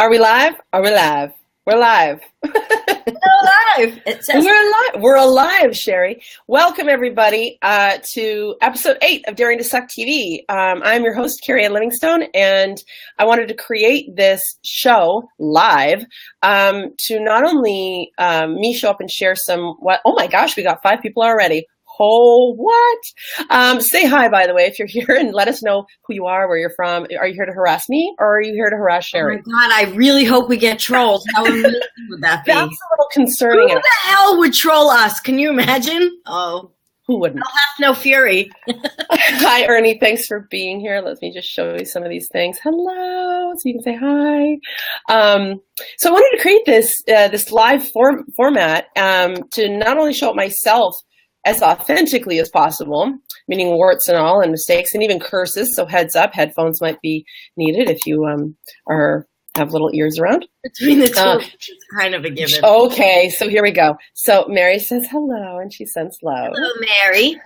Are we live? Are we live? We're live. We're alive. It says We're alive. We're alive, Shari. Welcome, everybody, to episode 8 of Daring to Suck TV. I'm your host, Keri-Anne Livingstone, and I wanted to create this show live to not only me show up and share oh my gosh, we got 5 people already. Oh, what? Say hi, by the way, if you're here, and let us know who you are, where you're from. Are you here to harass me, or are you here to harass Shari? Oh my God, I really hope we get trolled. How amazing would that be? That's a little concerning. Who the hell would troll us? Can you imagine? Oh, who wouldn't? I'll have no fury. Hi, Ernie. Thanks for being here. Let me just show you some of these things. Hello, so you can say hi. So I wanted to create this live format to not only show up myself as authentically as possible, meaning warts and all, and mistakes, and even curses. So heads up, headphones might be needed if you have little ears around. Between the two, it's kind of a given. Okay, so here we go. So Mary says hello, and she sends love. Hello, Mary.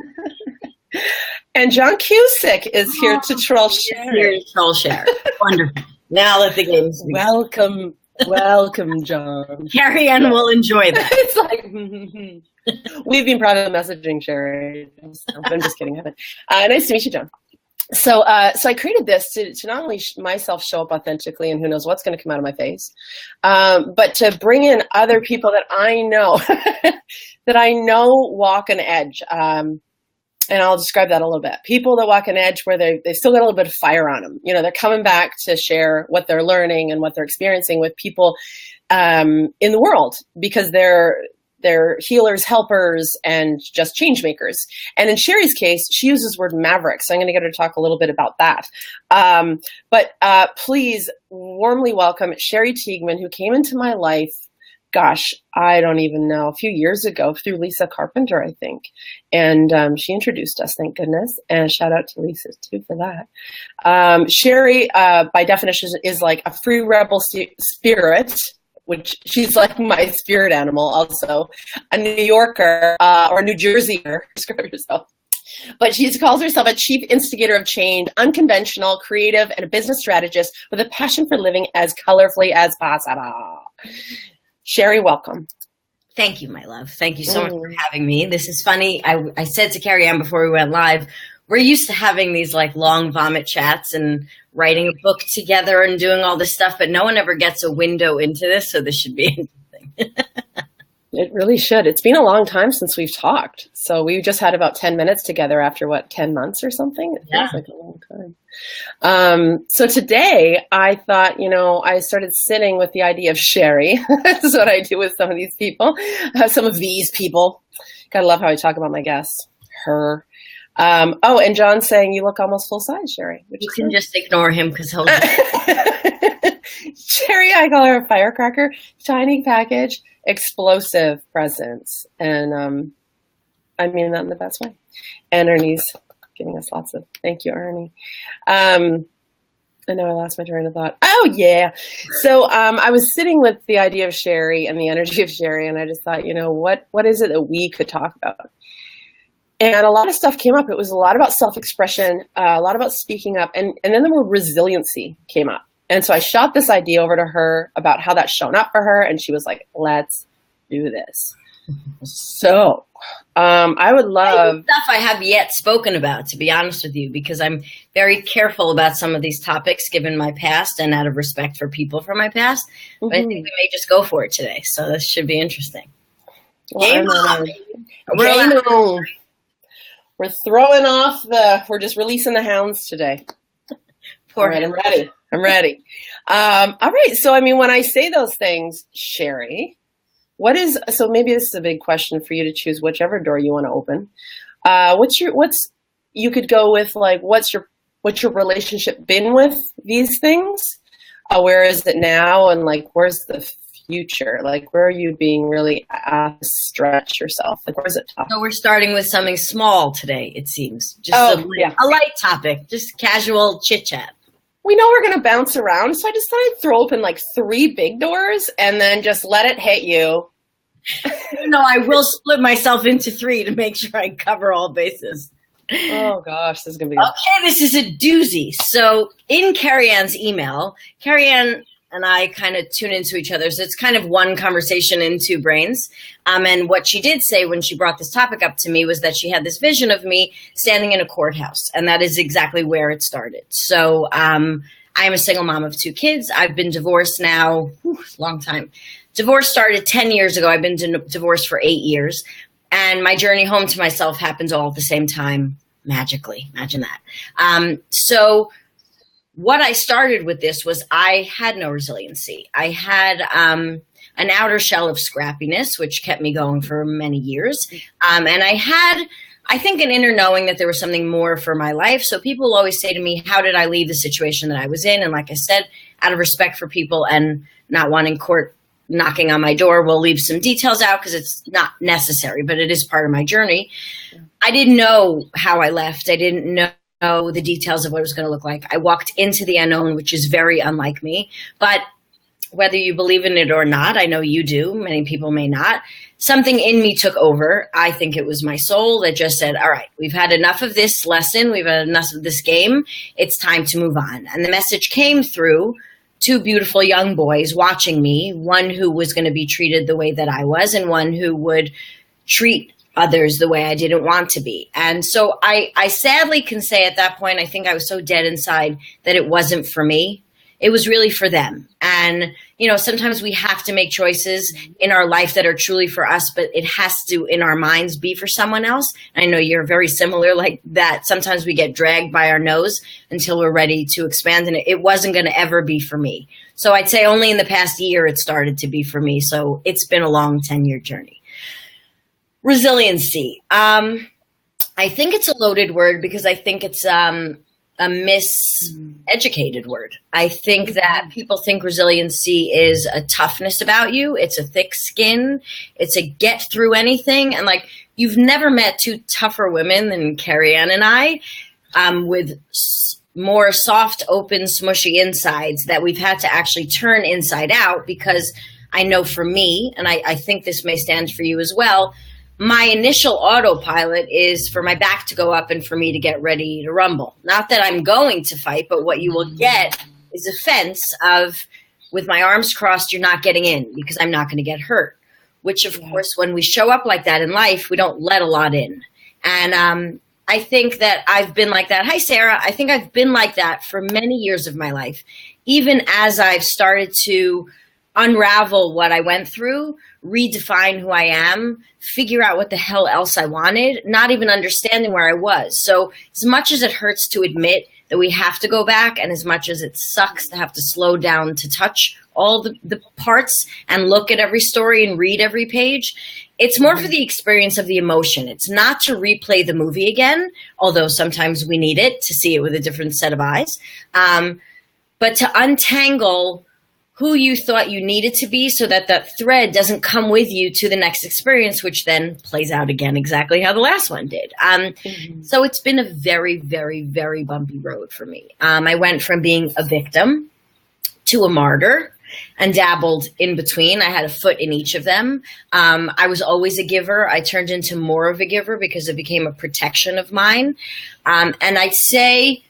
And John Cusick is here to troll Shari. Here to troll Shari. Wonderful. Now let the games begin. Welcome, John. Keri-Anne will enjoy that. It's like, we've been private messaging, Shari. I'm just kidding. Nice to meet you, John. So I created this to not only myself show up authentically, and who knows what's going to come out of my face, but to bring in other people that I know, walk an edge. And I'll describe that a little bit. People that walk an edge where they still got a little bit of fire on them. You know, they're coming back to share what they're learning and what they're experiencing with people in the world, because they're healers, helpers, and just change makers. And in Shari's case, she uses the word maverick. So I'm going to get her to talk a little bit about that. But please warmly welcome Shari Teigman, who came into my life, gosh, I don't even know, a few years ago through Lisa Carpenter, I think. And she introduced us, thank goodness. And shout out to Lisa too for that. Shari, by definition, is like a free rebel spirit, which she's like my spirit animal also, a New Yorker or a New Jerseyer, describe yourself. But she calls herself a chief instigator of change, unconventional, creative, and a business strategist with a passion for living as colorfully as possible. Shari, welcome. Thank you, my love. Thank you so much for having me. This is funny. I said to Keri-Anne before we went live, we're used to having these like long vomit chats and writing a book together and doing all this stuff, but no one ever gets a window into this, so this should be interesting. It really should. It's been a long time since we've talked. So we just had about 10 minutes together after, 10 months or something? It feels like a long time. So today I thought, I started sitting with the idea of Shari. This is what I do with some of these people. Gotta love how I talk about my guests. Her. And John's saying you look almost full size, Shari. You can just ignore him because he'll Shari, I call her a firecracker, tiny package, explosive presence. And I mean that in the best way. And Ernie's giving us lots of thank you, Ernie. I know I lost my train of thought. Oh yeah. So I was sitting with the idea of Shari and the energy of Shari, and I just thought, what is it that we could talk about? And a lot of stuff came up. It was a lot about self-expression, a lot about speaking up, and then the word resiliency came up. And so I shot this idea over to her about how that's shown up for her, and she was like, let's do this. So I would love... stuff I have yet spoken about, to be honest with you, because I'm very careful about some of these topics given my past and out of respect for people from my past. But I think we may just go for it today. So this should be interesting. Well, we're throwing off we're just releasing the hounds today. All right, I'm ready. All right. So, when I say those things, Shari, so maybe this is a big question for you to choose whichever door you want to open. You could go with like, what's your relationship been with these things? Where is it now? And like, where's the future? Like, where are you being really stretch yourself? Like, where's it tough? So we're starting with something small today, it seems. Just a light topic, just casual chit chat. We know we're going to bounce around, so I just thought I'd throw open like 3 big doors and then just let it hit you. No, I will split myself into 3 to make sure I cover all bases. Oh gosh, this is going to be good. Okay, this is a doozy. So in Keri-Anne's email, Keri-Anne and I kind of tune into each other. So it's kind of one conversation in two brains. And what she did say when she brought this topic up to me was that she had this vision of me standing in a courthouse. And that is exactly where it started. So I am a single mom of 2 kids. I've been divorced now, long time. Divorce started 10 years ago. I've been divorced for 8 years. And my journey home to myself happens all at the same time, magically. Imagine that. So what I started with this was I had no resiliency. I had an outer shell of scrappiness, which kept me going for many years. And I had, I think, an inner knowing that there was something more for my life. So people will always say to me, how did I leave the situation that I was in? And like I said, out of respect for people and not wanting court knocking on my door, we'll leave some details out because it's not necessary, but it is part of my journey. I didn't know how I left. I didn't know the details of what it was going to look like. I walked into the unknown, which is very unlike me. But whether you believe in it or not, I know you do. Many people may not. Something in me took over. I think it was my soul that just said, all right, we've had enough of this lesson. We've had enough of this game. It's time to move on. And the message came through 2 beautiful young boys watching me, one who was going to be treated the way that I was and one who would treat others the way I didn't want to be. And so I sadly can say at that point, I think I was so dead inside that it wasn't for me. It was really for them. And, you know, sometimes we have to make choices in our life that are truly for us, but it has to, in our minds, be for someone else. I know you're very similar like that. Sometimes we get dragged by our nose until we're ready to expand, and it wasn't going to ever be for me. So I'd say only in the past year it started to be for me. So it's been a long 10-year journey. Resiliency. I think it's a loaded word because I think it's a miseducated word. I think that people think resiliency is a toughness about you. It's a thick skin. It's a get through anything. And like, you've never met 2 tougher women than Keri-Anne and I, with more soft, open, smushy insides that we've had to actually turn inside out, because I know for me, and I think this may stand for you as well, my initial autopilot is for my back to go up and for me to get ready to rumble. Not that I'm going to fight, but what you will get is a fence of, with my arms crossed, you're not getting in because I'm not going to get hurt. Which, of course, when we show up like that in life, we don't let a lot in. And I think that I've been like that. Hi, Sarah. I think I've been like that for many years of my life. Even as I've started to unravel what I went through, redefine who I am, figure out what the hell else I wanted, not even understanding where I was. So as much as it hurts to admit that we have to go back, and as much as it sucks to have to slow down to touch all the parts and look at every story and read every page, it's more for the experience of the emotion. It's not to replay the movie again, although sometimes we need it to see it with a different set of eyes, but to untangle who you thought you needed to be so that that thread doesn't come with you to the next experience, which then plays out again exactly how the last one did. So it's been a very, very, very bumpy road for me. I went from being a victim to a martyr and dabbled in between. I had a foot in each of them. I was always a giver. I turned into more of a giver because it became a protection of mine. And I'd say,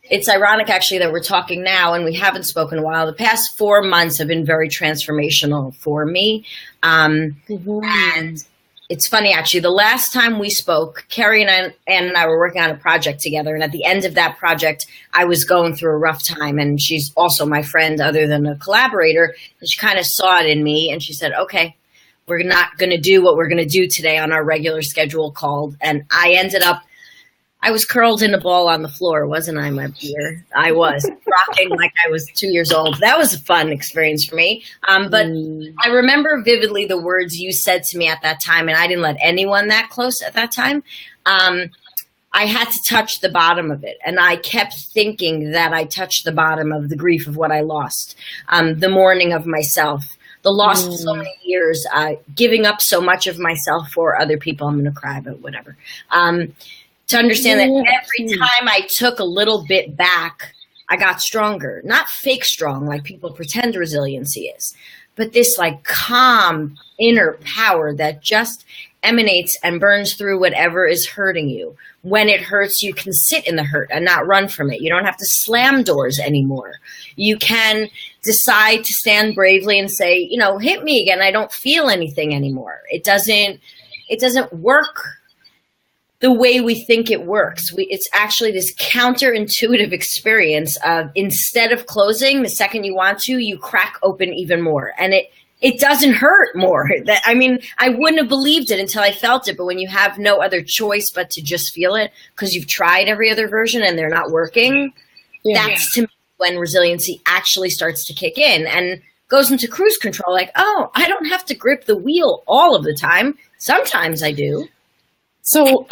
it's ironic, actually, that we're talking now and we haven't spoken in a while. The past 4 months have been very transformational for me. And it's funny, actually, the last time we spoke, Keri-Anne and I were working on a project together. And at the end of that project, I was going through a rough time. And she's also my friend other than a collaborator. And she kind of saw it in me. And she said, okay, we're not going to do what we're going to do today on our regular schedule called. And I was curled in a ball on the floor, wasn't I, my dear? I was rocking like I was 2 years old. That was a fun experience for me. But I remember vividly the words you said to me at that time, and I didn't let anyone that close at that time. I had to touch the bottom of it. And I kept thinking that I touched the bottom of the grief of what I lost, the mourning of myself, the loss of so many years, giving up so much of myself for other people. I'm going to cry, but whatever. To understand that every time I took a little bit back, I got stronger. Not fake strong like people pretend resiliency is, but this like calm inner power that just emanates and burns through whatever is hurting you. When it hurts, you can sit in the hurt and not run from it. You don't have to slam doors anymore. You can decide to stand bravely and say, you know, hit me again. I don't feel anything anymore. It doesn't work the way we think it works. It's actually this counterintuitive experience of, instead of closing the second you want to, you crack open even more. And it doesn't hurt more. I mean, I wouldn't have believed it until I felt it. But when you have no other choice but to just feel it because you've tried every other version and they're not working, that's to me when resiliency actually starts to kick in and goes into cruise control. Like, oh, I don't have to grip the wheel all of the time. Sometimes I do. So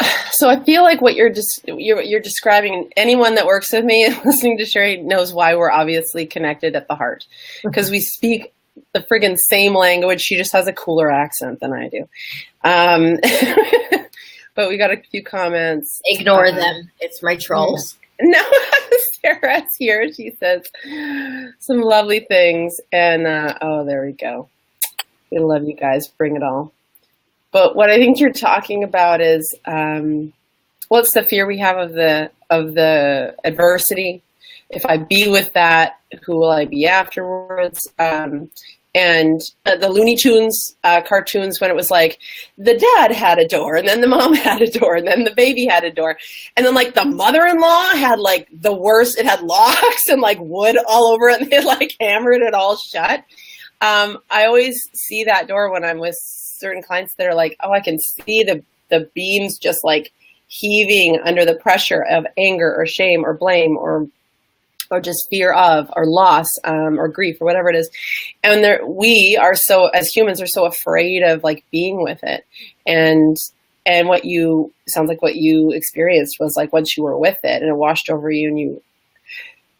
I feel like what you're describing, anyone that works with me and listening to Shari knows why we're obviously connected at the heart, because we speak the friggin' same language. She just has a cooler accent than I do. But we got a few comments. Ignore them. It's my trolls. No, Sarah's here. She says some lovely things. And, oh, there we go. We love you guys. Bring it all. But what I think you're talking about is, well, it's the fear we have of the adversity. If I be with that, who will I be afterwards? And the Looney Tunes cartoons, when it was like the dad had a door and then the mom had a door and then the baby had a door. And then like the mother-in-law had like the worst, it had locks and like wood all over it and they like hammered it all shut. I always see that door when I'm with certain clients that are like, oh, I can see the beams just like heaving under the pressure of anger or shame or blame or just fear of, or loss, or grief, or whatever it is. And we are so, as humans, are so afraid of like being with it. And sounds like what you experienced was like once you were with it and it washed over you and you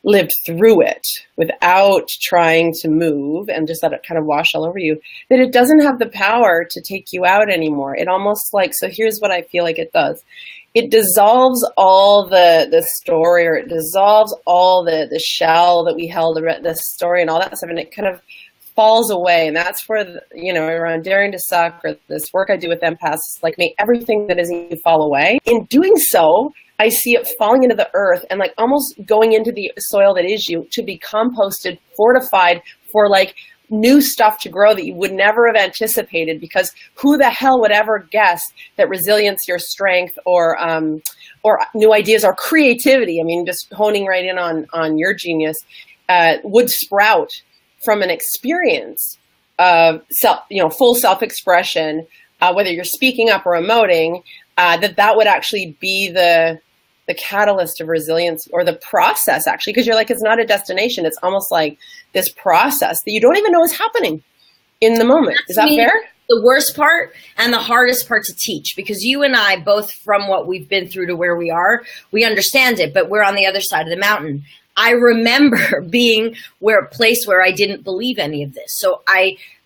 lived through it without trying to move and just let it kind of wash all over you, that it doesn't have the power to take you out anymore. It almost like, so here's what I feel like it does. It dissolves all the story, or it dissolves all the shell that we held, the story and all that stuff, and it kind of falls away. And that's where, around daring to suck, or this work I do with empaths, is like make everything that isn't you fall away. In doing so, I see it falling into the earth and like almost going into the soil that is you to be composted, fortified for like new stuff to grow that you would never have anticipated, because who the hell would ever guess that resilience, your strength, or new ideas or creativity, I mean, just honing right in on your genius, would sprout from an experience of full self-expression, whether you're speaking up or emoting, that would actually be the catalyst of resilience, or the process, actually, because you're like, it's not a destination. It's almost like this process that you don't even know is happening in the moment. Is that fair? The worst part and the hardest part to teach, because you and I, both from what we've been through to where we are, we understand it, but we're on the other side of the mountain. I remember being a place where I didn't believe any of this. So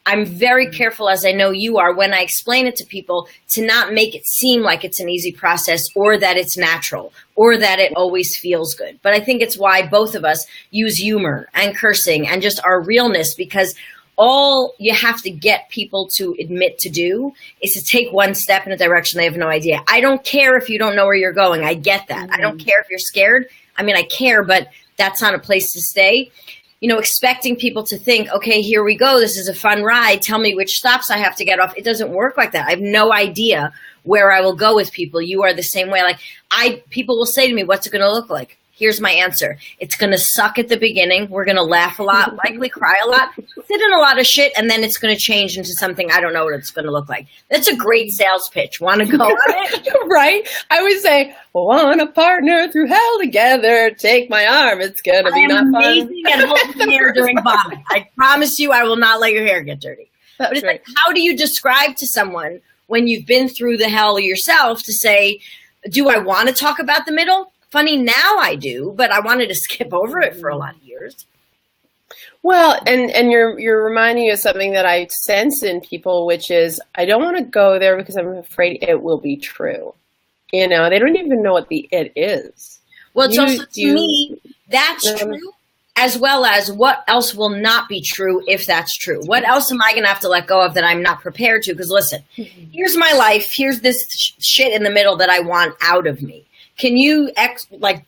I'm very careful, as I know you are, when I explain it to people, to not make it seem like it's an easy process, or that it's natural, or that it always feels good. But I think it's why both of us use humor and cursing and just our realness, because all you have to get people to admit to do is to take one step in a direction they have no idea. I don't care if you don't know where you're going. I get that. I don't care if you're scared. I mean, I care, but that's not a place to stay. Expecting people to think, okay, here we go. This is a fun ride. Tell me which stops I have to get off. It doesn't work like that. I have no idea where I will go with people. You are the same way. People will say to me, what's it going to look like? Here's my answer. It's going to suck at the beginning. We're going to laugh a lot, likely cry a lot, sit in a lot of shit, and then it's going to change into something I don't know what it's going to look like. That's a great sales pitch. Want to go on it? Right? I would say, want to partner through hell together. Take my arm. It's going to be not fun. Amazing at holding hair during vomit. I promise you, I will not let your hair get dirty. That's but it's right. like, how do you describe to someone when you've been through the hell yourself to say, do I want to talk about the middle? Funny, now I do, but I wanted to skip over it for a lot of years. Well, and you're reminding me of something that I sense in people, which is, I don't want to go there because I'm afraid it will be true. They don't even know what the it is. Well, it's also, to me, that's true, as well as what else will not be true if that's true. What else am I going to have to let go of that I'm not prepared to? Because listen, here's my life. Here's this shit in the middle that I want out of me. Can you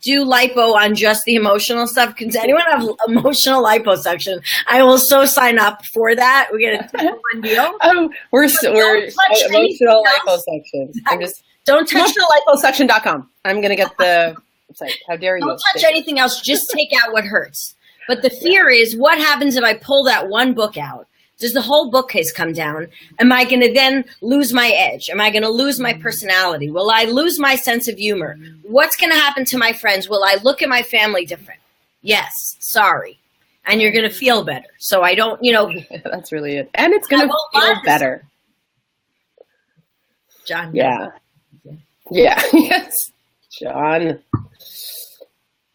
do lipo on just the emotional stuff? Can anyone have emotional liposuction? I will so sign up for that. We get a 2-for-1 deal. Oh, we're emotional liposuction. Don't touch emotionalliposuction.com. I'm going to get the website. How dare you? Don't touch anything else. Just take out what hurts. But the fear is, what happens if I pull that one book out? Does the whole bookcase come down? Am I going to then lose my edge? Am I going to lose my personality? Will I lose my sense of humor? What's going to happen to my friends? Will I look at my family different? Yes. Sorry. And you're going to feel better. So I don't, That's really it. And it's going to feel better. John. Yeah. Yeah. Yes. John.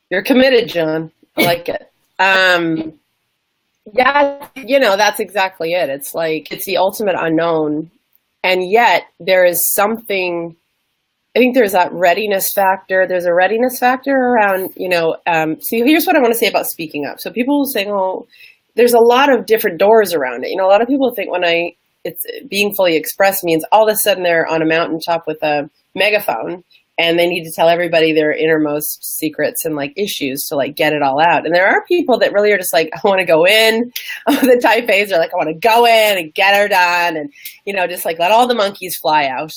You're committed, John. I like it. Yeah, that's exactly it. It's like, it's the ultimate unknown. And yet there is something, I think there's that readiness factor. There's a readiness factor around, see, here's what I want to say about speaking up. So people will say, oh, there's a lot of different doors around it. A lot of people think it's being fully expressed means all of a sudden they're on a mountaintop with a megaphone and they need to tell everybody their innermost secrets and issues to get it all out. And there are people that really are just I want to go in. The type A's are I want to go in and get her done. And, just let all the monkeys fly out,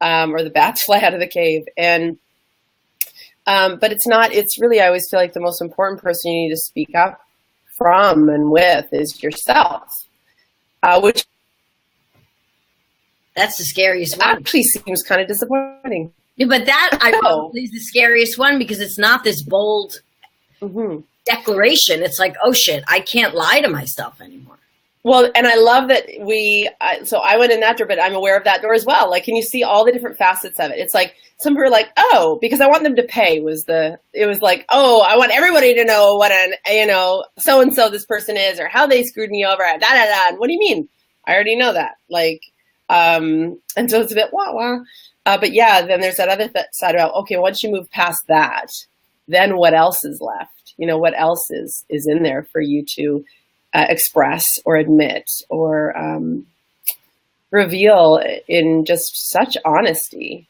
or the bats fly out of the cave. And, but it's really, I always feel like the most important person you need to speak up from and with is yourself, which that's the scariest one. Actually seems kind of disappointing. Yeah, but that I know is the scariest one because it's not this bold declaration. It's oh shit, I can't lie to myself anymore. Well, and I love that so I went in that door, but I'm aware of that door as well. Can you see all the different facets of it? It's some people are oh, because I want them to pay oh, I want everybody to know what so-and-so this person is or how they screwed me over. Da, da, da. And what do you mean? I already know that. And so it's a bit wah-wah. But yeah, then there's that other side about, okay, once you move past that, then what else is left? What else is in there for you to express or admit or reveal in just such honesty,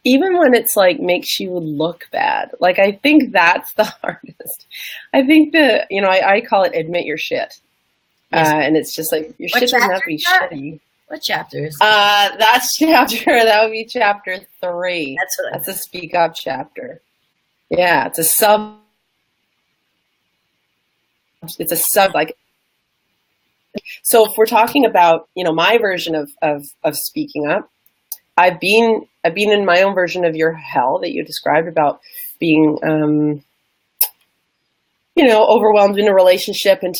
even when it's makes you look bad. I think that's the hardest. I think I call it admit your shit. Yes. And it's just your shit doesn't have to be shitty. What chapter is that? That would be chapter 3. That's a speak up chapter. Yeah, it's a sub so if we're talking about, my version of speaking up, I've been in my own version of your hell that you described about being overwhelmed in a relationship and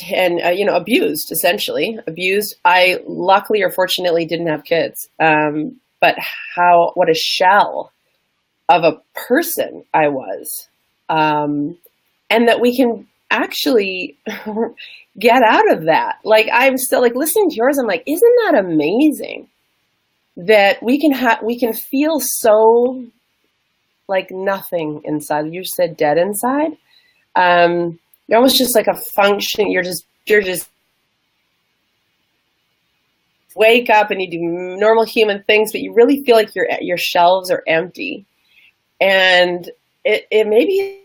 abused, essentially abused. I luckily or fortunately didn't have kids. But what a shell of a person I was. And that we can actually get out of that. I'm still listening to yours. I'm isn't that amazing that we can feel so nothing inside. You said dead inside. You're almost just a function. You're just wake up and you do normal human things, but you really feel your shelves are empty. And it maybe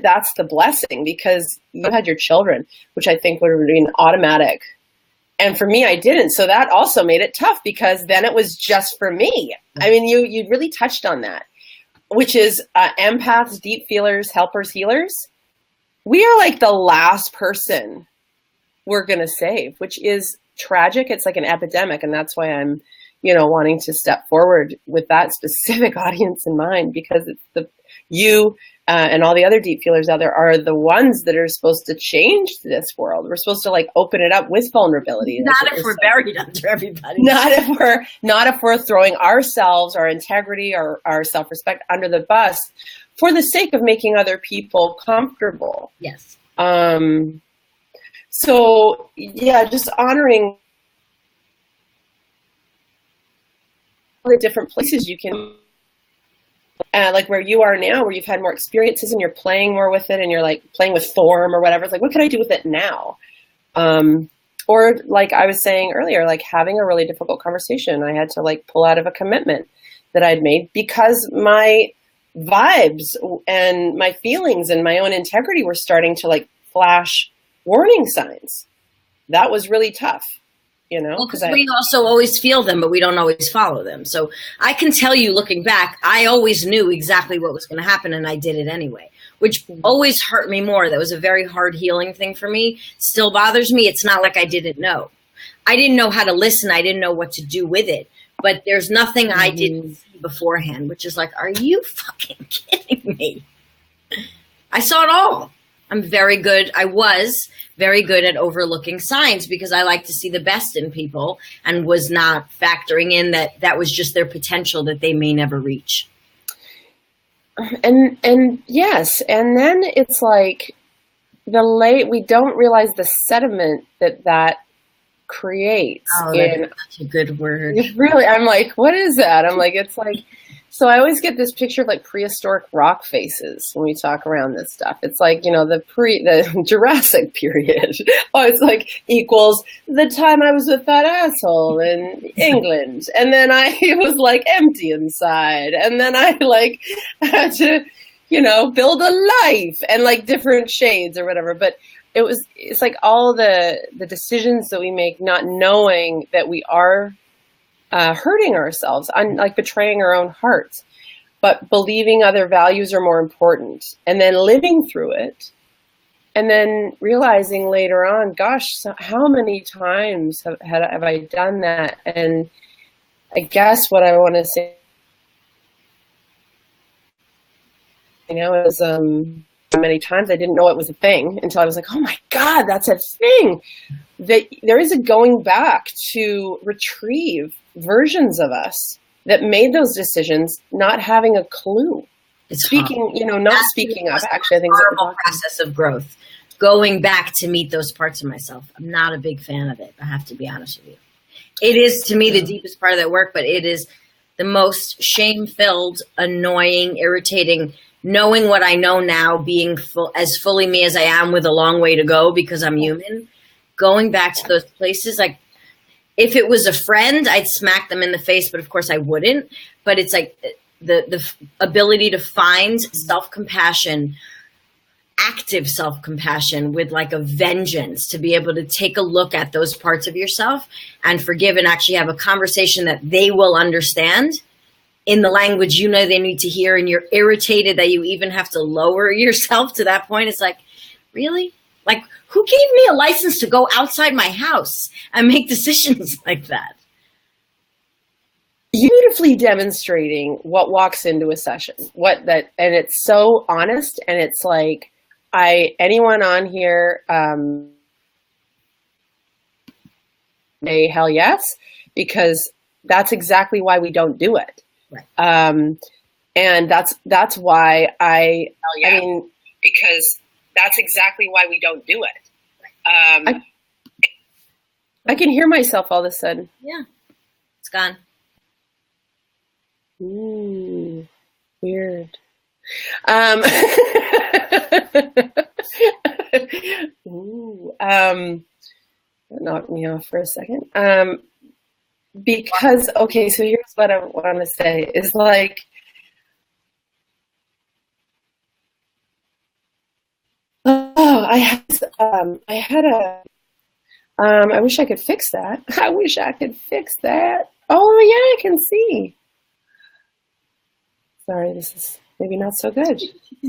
that's the blessing because you had your children, which I think would have been automatic. And for me, I didn't. So that also made it tough because then it was just for me. I mean, you really touched on that, which is empaths, deep feelers, helpers, healers. We are the last person we're going to save, which is tragic. It's an epidemic. And that's why I'm, wanting to step forward with that specific audience in mind, because it's you and all the other deep feelers out there are the ones that are supposed to change this world. We're supposed to open it up with vulnerability. Not if we're buried under everybody. Not if we're throwing ourselves, our integrity, our self-respect under the bus for the sake of making other people comfortable. Yes. So yeah, just honoring the different places you can like where you are now, where you've had more experiences and you're playing more with it and you're like playing with form or whatever. It's like, what can I do with it now? Or like I was saying earlier, like having a really difficult conversation. I had to like pull out of a commitment that I'd made because my vibes and my feelings and my own integrity were starting to like flash warning signs. That was really tough. You know, because we also always feel them, but we don't always follow them. So I can tell you, looking back, I always knew exactly what was going to happen, and I did it anyway, which always hurt me more. That was a very hard healing thing for me. Still bothers me. It's not like I didn't know. I didn't know how to listen. I didn't know what to do with it. But there's nothing I didn't see beforehand, which is like, are you fucking kidding me? I saw it all. I'm very good. I was very good at overlooking signs because I like to see the best in people and was not factoring in that that was just their potential that they may never reach. And yes. And then it's like we don't realize the sediment that creates. Oh, that's such a good word. Really, I'm like, what is that? I'm like, it's like, so I always get this picture of like prehistoric rock faces when we talk around this stuff. It's like, you know, the Jurassic period. Oh, it's like equals the time I was with that asshole in England. And then I was like empty inside. And then I like had to, you know, build a life and like different shades or whatever. But it's like all the decisions that we make, not knowing that we are hurting ourselves, like betraying our own hearts, but believing other values are more important, and then living through it, and then realizing later on, gosh, so how many times have I done that? And I guess what I want to say, you know, is many times I didn't know it was a thing until I was like, oh my God, that's a thing. That there is a going back to retrieve versions of us that made those decisions, not having a clue. It's speaking, you know, not speaking up. Actually, I think it's a horrible process of growth. Going back to meet those parts of myself. I'm not a big fan of it. I have to be honest with you. It is to me the deepest part of that work, but it is the most shame-filled, annoying, irritating. Knowing what I know now, being as fully me as I am with a long way to go because I'm human. Going back to those places, like if it was a friend, I'd smack them in the face, but of course I wouldn't. But it's like the ability to find self-compassion, active self-compassion with like a vengeance, to be able to take a look at those parts of yourself and forgive and actually have a conversation that they will understand in the language you know they need to hear, and you're irritated that you even have to lower yourself to that point. It's like, really? Like, who gave me a license to go outside my house and make decisions like that? Beautifully demonstrating what walks into a session, and it's so honest, and it's like, anyone on here, hell yes, because that's exactly why we don't do it. Right. And that's why I mean, because that's exactly why we don't do it. I can hear myself all of a sudden. Yeah. It's gone. Ooh, weird. Ooh, knocked me off for a second. Because, okay, so here's what I want to say is like, I wish I could fix that. I wish I could fix that. Oh yeah, I can see. Sorry, this is maybe not so good.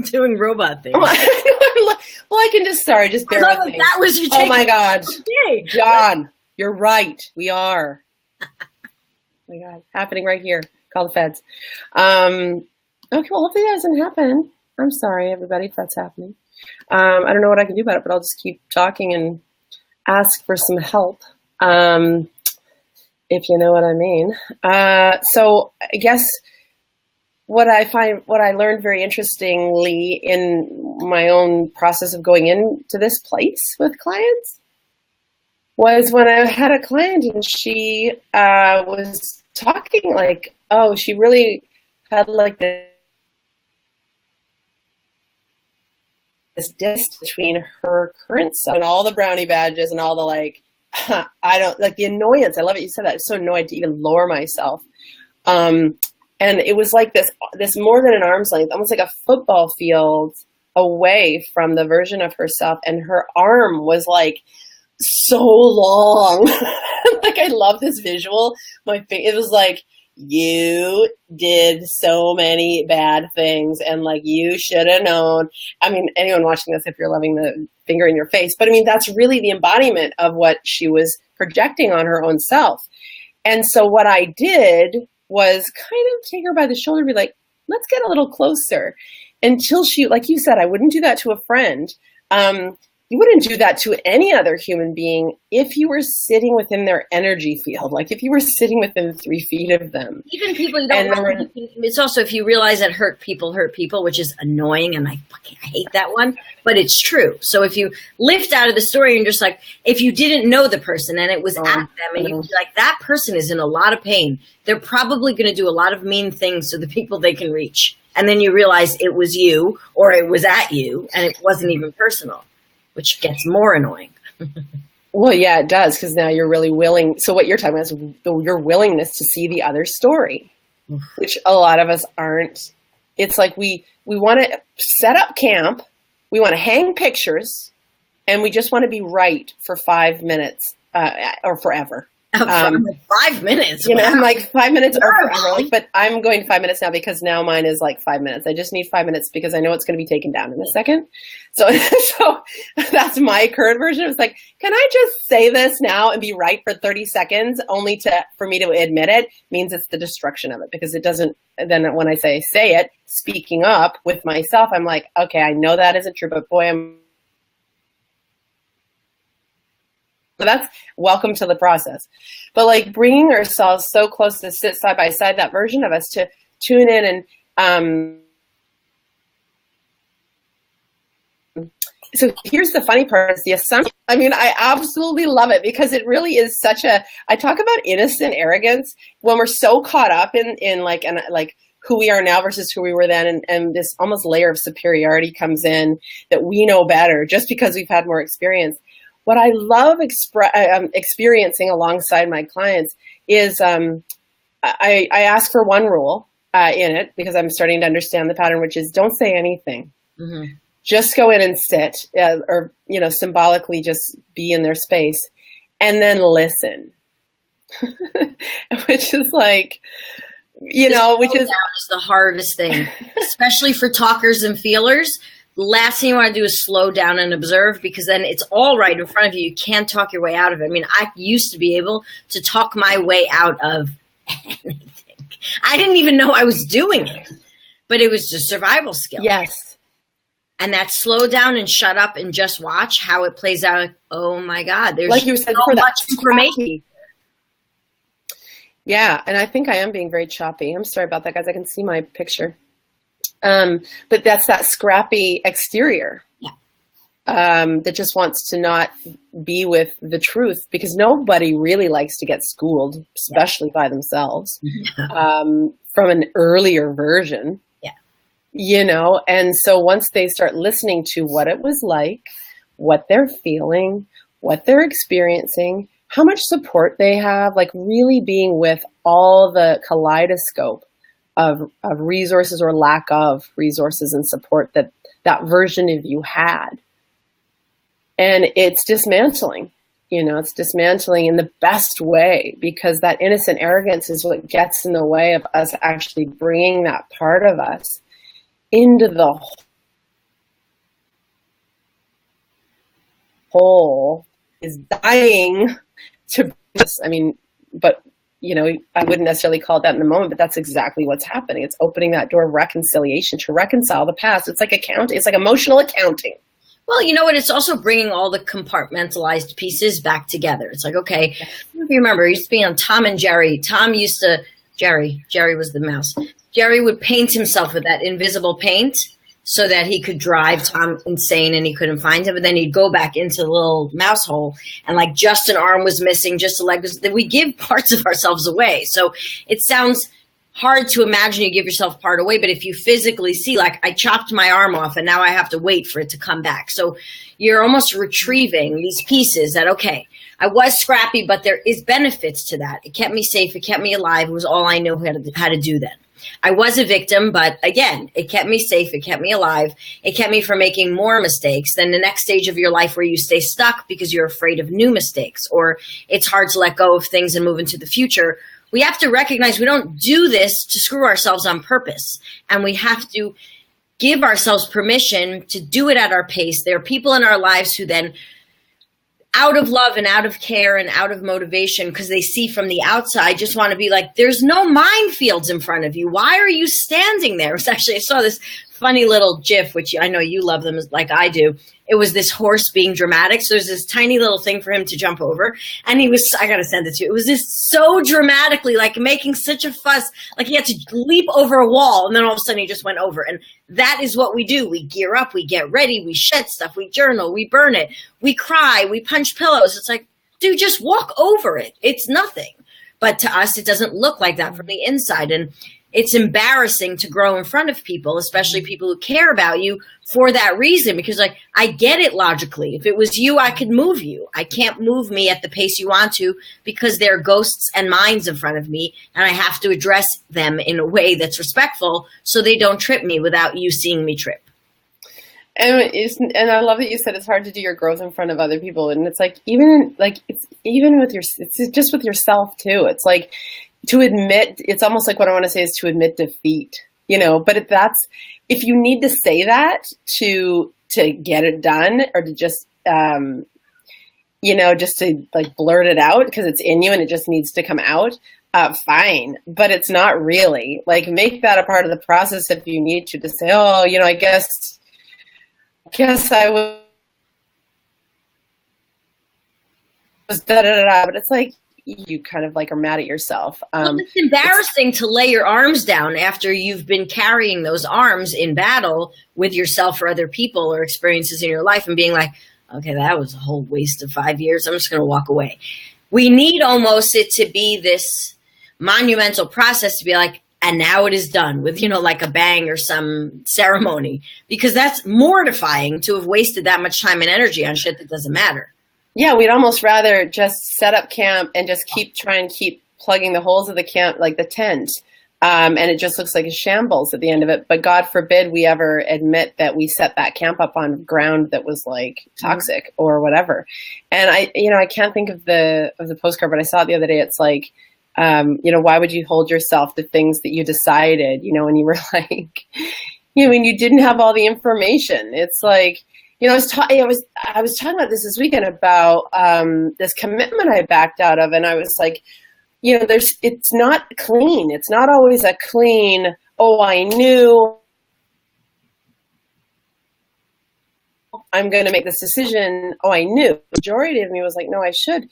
Doing robot things. Well, I can just bear with me. That was your Oh my God. Okay. John, you're right. We are. Oh my God, happening right here. Call the feds. Okay, well, hopefully that doesn't happen. I'm sorry, everybody, if that's happening. I don't know what I can do about it, but I'll just keep talking and ask for some help, if you know what I mean. So I guess what I learned very interestingly in my own process of going into this place with clients was when I had a client and she was talking like, oh, she really had like this distance between her current self and all the brownie badges and all the like, I don't like the annoyance. I love it. You said that. I'm so annoyed to even lower myself. And it was like this more than an arm's length, almost like a football field away from the version of herself. And her arm was like so long. Like, I love this visual. It was like, you did so many bad things and like you should have known. I mean, anyone watching this, if you're loving the finger in your face, but I mean, that's really the embodiment of what she was projecting on her own self. And so what I did was kind of take her by the shoulder and be like, let's get a little closer, until she, like you said, I wouldn't do that to a friend. You wouldn't do that to any other human being if you were sitting within their energy field, like if you were sitting within 3 feet of them. Even people you don't like, it's also if you realize that hurt people, which is annoying, and I hate that one, but it's true. So if you lift out of the story and just like, if you didn't know the person and it was at them and you'd be like, that person is in a lot of pain, they're probably going to do a lot of mean things to the people they can reach. And then you realize it was you or it was at you and it wasn't even personal, which gets more annoying. Well, yeah, it does, because now you're really willing. So what you're talking about is your willingness to see the other story, which a lot of us aren't. It's like we want to set up camp, we want to hang pictures, and we just want to be right for 5 minutes or forever. 5 minutes. You know, I'm like 5 minutes or forever. Like, but I'm going 5 minutes now because now mine is like 5 minutes. I just need 5 minutes because I know it's going to be taken down in a second. So that's my current version. It's like, can I just say this now and be right for 30 seconds only for me to admit it means it's the destruction of it, because it doesn't. Then when I say it, speaking up with myself, I'm like, okay, I know that isn't true, but boy, So that's welcome to the process. But like bringing ourselves so close to sit side by side, that version of us, to tune in and so here's the funny part, is the assumption. I mean, I absolutely love it, because it really is such I talk about innocent arrogance when we're so caught up in like who we are now versus who we were then. And this almost layer of superiority comes in, that we know better just because we've had more experience. What I love experiencing alongside my clients is I ask for one rule in it, because I'm starting to understand the pattern, which is don't say anything. Mm-hmm. Just go in and sit, or, symbolically just be in their space, and then listen, which is like, which is the hardest thing, especially for talkers and feelers. The last thing you want to do is slow down and observe, because then it's all right in front of you. You can't talk your way out of it. I mean, I used to be able to talk my way out of anything. I didn't even know I was doing it, but it was a survival skill. Yes. And that slow down and shut up and just watch how it plays out. Oh my God, there's like you said, so much information. Yeah, and I think I am being very choppy. I'm sorry about that, guys. I can see my picture. But that's that scrappy exterior that just wants to not be with the truth, because nobody really likes to get schooled, especially by themselves, from an earlier version. And so once they start listening to what it was like, what they're feeling, what they're experiencing, how much support they have, like really being with all the kaleidoscope of resources or lack of resources and support that version of you had. And it's dismantling, it's dismantling in the best way, because that innocent arrogance is what gets in the way of us actually bringing that part of us into the whole is dying to this. I mean, but I wouldn't necessarily call it that in the moment, but that's exactly what's happening. It's opening that door of reconciliation to reconcile the past. It's like accounting. It's like emotional accounting. Well, you know what? It's also bringing all the compartmentalized pieces back together. It's like, okay, if you remember, it used to be on Tom and Jerry. Jerry was the mouse. Jerry would paint himself with that invisible paint so that he could drive Tom insane and he couldn't find him. But then he'd go back into the little mouse hole, and like just an arm was missing, just a leg was. We give parts of ourselves away. So it sounds hard to imagine you give yourself part away, but if you physically see, like, I chopped my arm off and now I have to wait for it to come back. So you're almost retrieving these pieces that, okay, I was scrappy, but there is benefits to that. It kept me safe. It kept me alive. It was all I knew how to do then. I was a victim, but again, it kept me safe. It kept me alive. It kept me from making more mistakes than the next stage of your life where you stay stuck because you're afraid of new mistakes, or it's hard to let go of things and move into the future. We have to recognize we don't do this to screw ourselves on purpose, and we have to give ourselves permission to do it at our pace. There are people in our lives who then, out of love and out of care and out of motivation, because they see from the outside, just want to be like, there's no minefields in front of you. Why are you standing there? It's actually, I saw this funny little GIF, which I know you love them like I do. It was this horse being dramatic. So there's this tiny little thing for him to jump over. And he was, I got to send it to you. It was just so dramatically, like making such a fuss, like he had to leap over a wall. And then all of a sudden he just went over. And that is what we do. We gear up, we get ready, we shed stuff, we journal, we burn it, we cry, we punch pillows. It's like, dude, just walk over it. It's nothing. But to us, it doesn't look like that from the inside. And it's embarrassing to grow in front of people, especially people who care about you, for that reason, because like, I get it logically. If it was you, I could move you. I can't move me at the pace you want to because there are ghosts and minds in front of me, and I have to address them in a way that's respectful so they don't trip me without you seeing me trip. And I love that you said it's hard to do your growth in front of other people. And it's like, it's just with yourself too. It's like, to admit, it's almost like what I want to say is to admit defeat, but if you need to say that to get it done, or to just, just to like blurt it out because it's in you and it just needs to come out, fine. But it's not really. Like, make that a part of the process if you need to say, oh, I guess I was da-da-da-da. But it's like, you kind of like are mad at yourself. Well, it's embarrassing to lay your arms down after you've been carrying those arms in battle with yourself or other people or experiences in your life and being like, okay, that was a whole waste of 5 years. I'm just going to walk away. We need almost it to be this monumental process to be like, and now it is done with, like a bang or some ceremony, because that's mortifying to have wasted that much time and energy on shit that doesn't matter. Yeah, we'd almost rather just set up camp and just keep plugging the holes of the camp, like the tent. And it just looks like a shambles at the end of it. But God forbid we ever admit that we set that camp up on ground that was like toxic or whatever. And I can't think of the postcard, but I saw it the other day. It's like, why would you hold yourself to things that you decided, when you were like, when you didn't have all the information? It's like, I was talking about this weekend about this commitment I backed out of, and I was like, it's not clean. It's not always a clean, oh, I knew I'm going to make this decision. Oh, I knew. The majority of me was like, no, I should.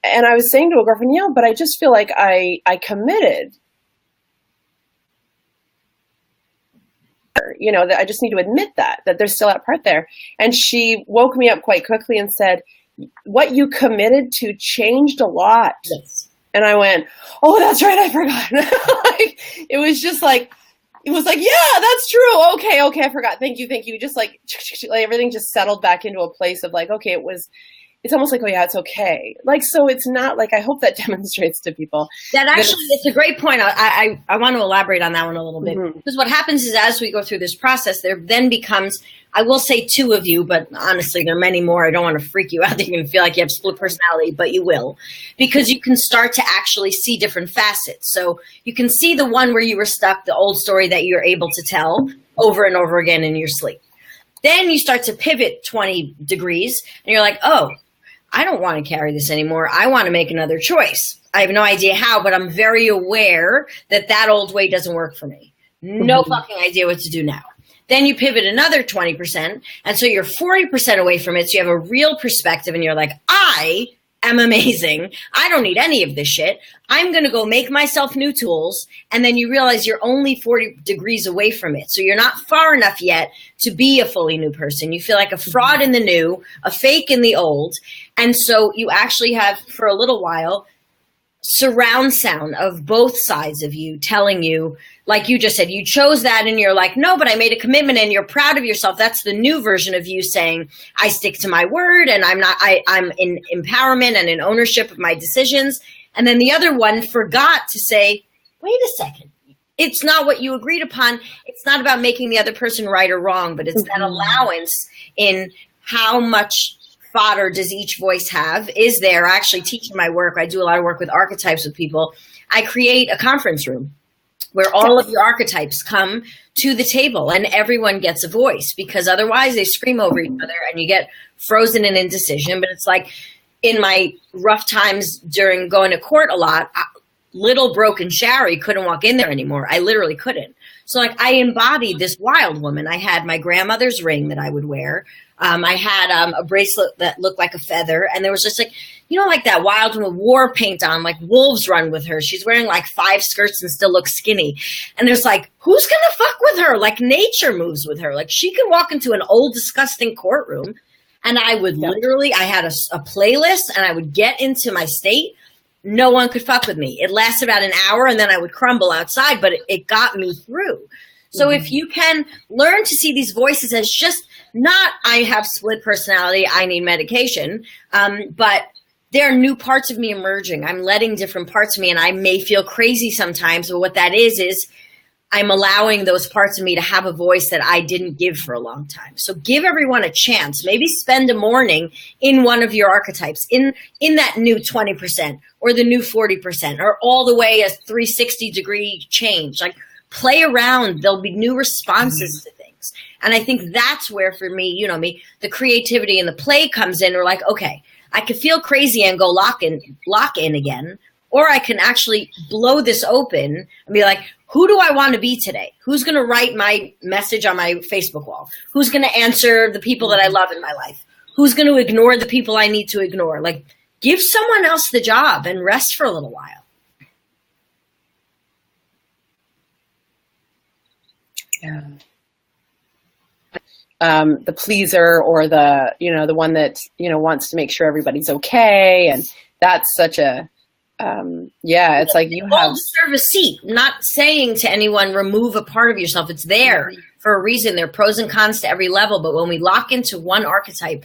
And I was saying to a girlfriend, but I just feel like I committed. That I just need to admit that there's still that part there. And she woke me up quite quickly and said, what you committed to changed a lot. Yes. And I went, oh, that's right, I forgot. It was like, yeah, that's true. Okay, I forgot. Thank you. Just like everything just settled back into a place of like, okay, it's almost like, oh yeah, it's okay. Like, so it's not like, I hope that demonstrates to people. That actually, it's a great point. I want to elaborate on that one a little bit. Mm-hmm. Because what happens is as we go through this process, there then becomes, I will say 2 of you, but honestly, there are many more. I don't want to freak you out that you're going to feel like you have split personality, but you will. Because you can start to actually see different facets. So you can see the one where you were stuck, the old story that you're able to tell over and over again in your sleep. Then you start to pivot 20 degrees and you're like, oh, I don't want to carry this anymore. I want to make another choice. I have no idea how, but I'm very aware that old way doesn't work for me. No fucking idea what to do now. Then you pivot another 20%. And so you're 40% away from it. So you have a real perspective and you're like, I am amazing. I don't need any of this shit. I'm going to go make myself new tools. And then you realize you're only 40 degrees away from it. So you're not far enough yet to be a fully new person. You feel like a fraud in the new, a fake in the old. And so you actually have, for a little while, surround sound of both sides of you telling you, like you just said, you chose that and you're like, no, but I made a commitment, and you're proud of yourself. That's the new version of you saying, I stick to my word, and I'm in empowerment and in ownership of my decisions. And then the other one forgot to say, wait a second. It's not what you agreed upon. It's not about making the other person right or wrong, but it's that allowance in how much fodder does each voice have. Is there, I actually teach in my work, I do a lot of work with archetypes with people. I create a conference room where all of your archetypes come to the table and everyone gets a voice, because otherwise they scream over each other and you get frozen in indecision. But it's like in my rough times during going to court a lot, little broken Shari couldn't walk in there anymore. I literally couldn't. So like I embodied this wild woman. I had my grandmother's ring that I would wear. I had a bracelet that looked like a feather. And there was just like, you know, like that wild woman with war paint on, like wolves run with her. She's wearing like 5 skirts and still looks skinny. And there's like, who's going to fuck with her? Like nature moves with her. Like she could walk into an old, disgusting courtroom. And I would literally, I had a playlist and I would get into my state. No one could fuck with me. It lasted about an hour and then I would crumble outside, but it got me through. So if you can learn to see these voices as just not, I have split personality, I need medication, but there are new parts of me emerging. I'm letting different parts of me, and I may feel crazy sometimes, but what that is I'm allowing those parts of me to have a voice that I didn't give for a long time. So give everyone a chance. Maybe spend a morning in one of your archetypes, in that new 20% or the new 40% or all the way a 360-degree change. Like play around. There'll be new responses to things. And I think that's where, for me, you know me, the creativity and the play comes in. We're like, okay, I could feel crazy and go lock in again, or I can actually blow this open and be like, who do I want to be today? Who's going to write my message on my Facebook wall? Who's going to answer the people that I love in my life? Who's going to ignore the people I need to ignore? Like, give someone else the job and rest for a little while. Yeah. The pleaser, or the, you know, the one that, you know, wants to make sure everybody's okay. And that's such a, it's like you all deserve a seat. Not saying to anyone, remove a part of yourself. It's there for a reason. There are pros and cons to every level. But when we lock into one archetype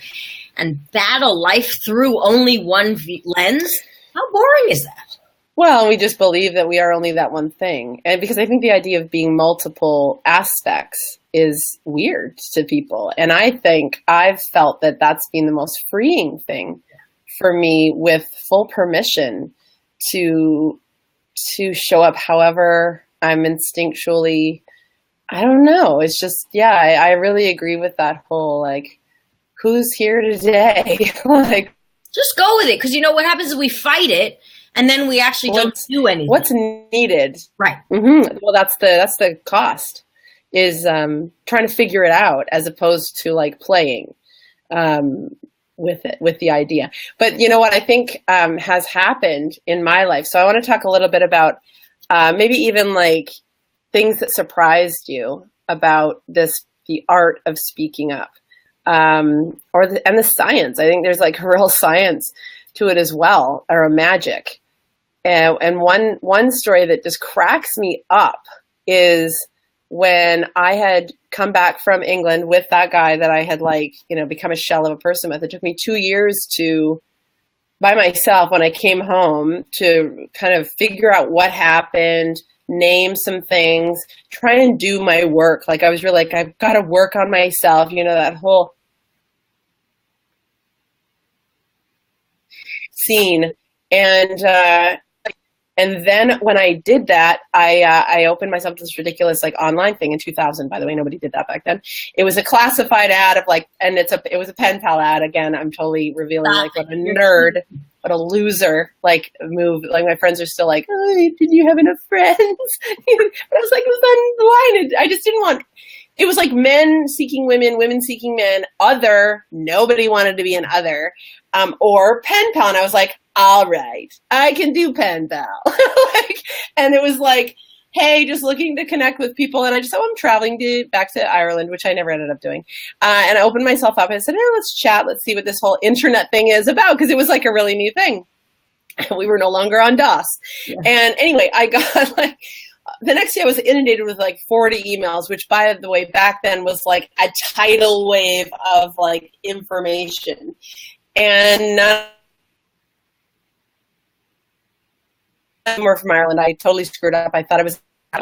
and battle life through only one lens, how boring is that? Well, we just believe that we are only that one thing. And because I think the idea of being multiple aspects is weird to people. And I think I've felt that that's been the most freeing thing for me, with full permission to show up however I'm instinctually, I don't know. It's just, I really agree with that whole, like, who's here today? Like, just go with it. Because you know what happens is we fight it, and then we actually don't do anything. What's needed. Right. Mm-hmm. Well, that's the cost, is trying to figure it out as opposed to like playing with the idea. But you know what I think has happened in my life. So I want to talk a little bit about maybe even like things that surprised you about the art of speaking up, and the science. I think there's like a real science to it as well, or a magic. And one story that just cracks me up is when I had come back from England with that guy that I had, like, you know, become a shell of a person with. It took me 2 years by myself, when I came home, to kind of figure out what happened, name some things, try and do my work. Like I was really like, I've got to work on myself, you know, that whole scene. And then when I did that, I opened myself to this ridiculous like online thing in 2000. By the way, nobody did that back then. It was a classified ad of like, and it was a pen pal ad. Again, I'm totally revealing like what a nerd, what a loser like move. Like my friends are still like, oh, did you have enough friends? But I was like, it was on the line. I just didn't want. It was like men seeking women, women seeking men, other. Nobody wanted to be an other, or pen pal. And I was like, all right, I can do pen pal. And it was like, hey, just looking to connect with people. And I just said, I'm traveling back to Ireland, which I never ended up doing. And I opened myself up and I said, let's chat. Let's see what this whole internet thing is about. Because it was like a really new thing. We were no longer on DOS. Yeah. And anyway, I got like, the next day I was inundated with like 40 emails, which by the way, back then was like a tidal wave of like information. And none of them were from Ireland. I totally screwed up. I thought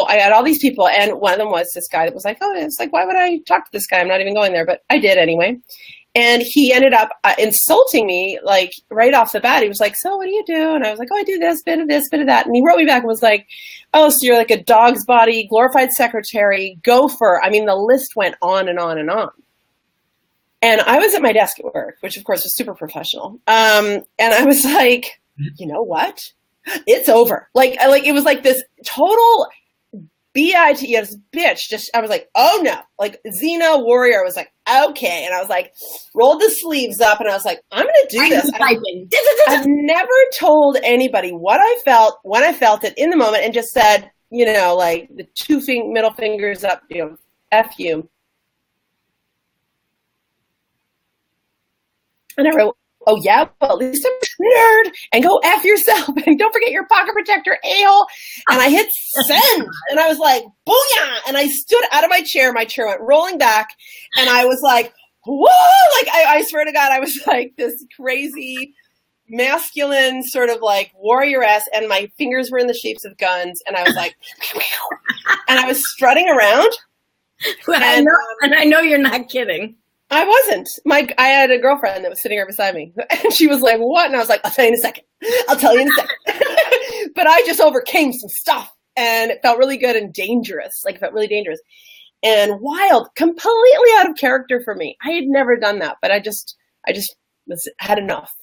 I had all these people, and one of them was this guy that was like, oh, it's like, why would I talk to this guy? I'm not even going there, but I did anyway. And he ended up insulting me, like, right off the bat. He was like, so what do you do? And I was like, oh, I do this, bit of that. And he wrote me back and was like, oh, so you're like a dog's body, glorified secretary, gopher. I mean, the list went on and on and on. And I was at my desk at work, which, of course, was super professional. And I was like, you know what? It's over. Like it was like this total B-I-T-S bitch. Just, I was like, oh no, like Xena warrior. I was like, okay. And I was like, rolled the sleeves up and I was like, I'm going to do this. I've never told anybody what I felt when I felt it in the moment and just said, you know, like the middle fingers up, you know, F you. And I wrote, oh yeah, well at least I'm a nerd, and go F yourself, and don't forget your pocket protector, a-hole. And I hit send, and I was like, booyah! And I stood out of my chair went rolling back, and I was like, whoa! Like I swear to God, I was like this crazy, masculine sort of like warrioress, and my fingers were in the shapes of guns, and I was like, and I was strutting around. And I know you're not kidding. I wasn't. I had a girlfriend that was sitting right beside me, and she was like, what? And I was like, I'll tell you in a second. But I just overcame some stuff, and it felt really good and dangerous. Like, it felt really dangerous and wild, completely out of character for me. I had never done that, but I just had enough.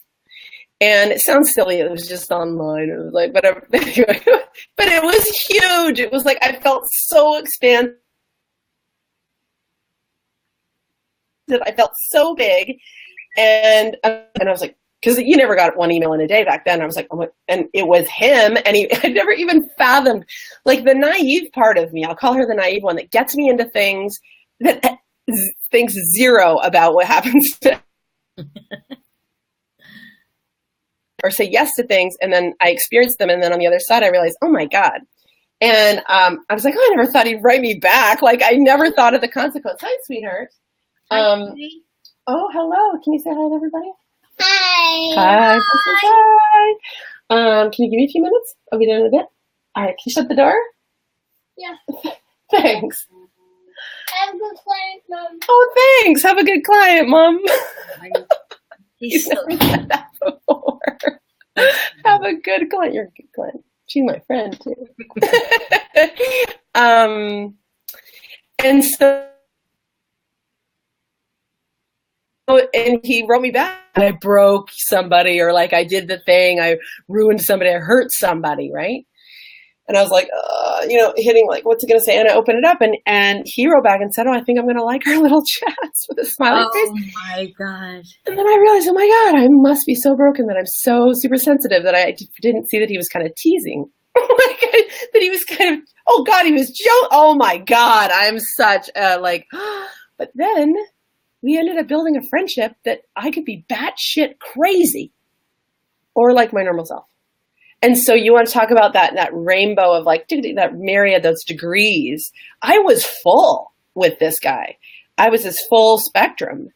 And it sounds silly. It was just online. It was like, but anyway, but it was huge. It was like, I felt so expansive. I felt so big, and I was like, because you never got one email in a day back then. I was like, oh, and it was him, and I never even fathomed, like the naive part of me. I'll call her the naive one that gets me into things that thinks zero about what happens to, or say yes to things, and then I experience them, and then on the other side, I realized, oh my God. And I was like, oh, I never thought he'd write me back. Like I never thought of the consequence. Hi, sweetheart. Oh, hello. Can you say hi to everybody? Hi. Hi. Hi. Can you give me a few minutes? I'll be there in a bit. All right. Can you shut the door? Yeah. Thanks. Have a good client, Mom. Oh, thanks. Have a good client, Mom. He's never said that before. Have a good client. You're a good client. She's my friend, too. And so, and he wrote me back. I broke somebody, or like I did the thing, I ruined somebody, I hurt somebody, right? And I was like, hitting like, what's he gonna say? And I opened it up, and he wrote back and said, oh, I think I'm gonna like our little chats, with a smiley face. Oh my God. And then I realized, oh my God, I must be so broken that I'm so super sensitive that I didn't see that he was kind of teasing. That he was kind of, oh God, he was joking. Oh my God, I'm such a but then we ended up building a friendship that I could be batshit crazy or like my normal self. And so you want to talk about that rainbow of like, that myriad, those degrees. I was full with this guy. I was his full spectrum.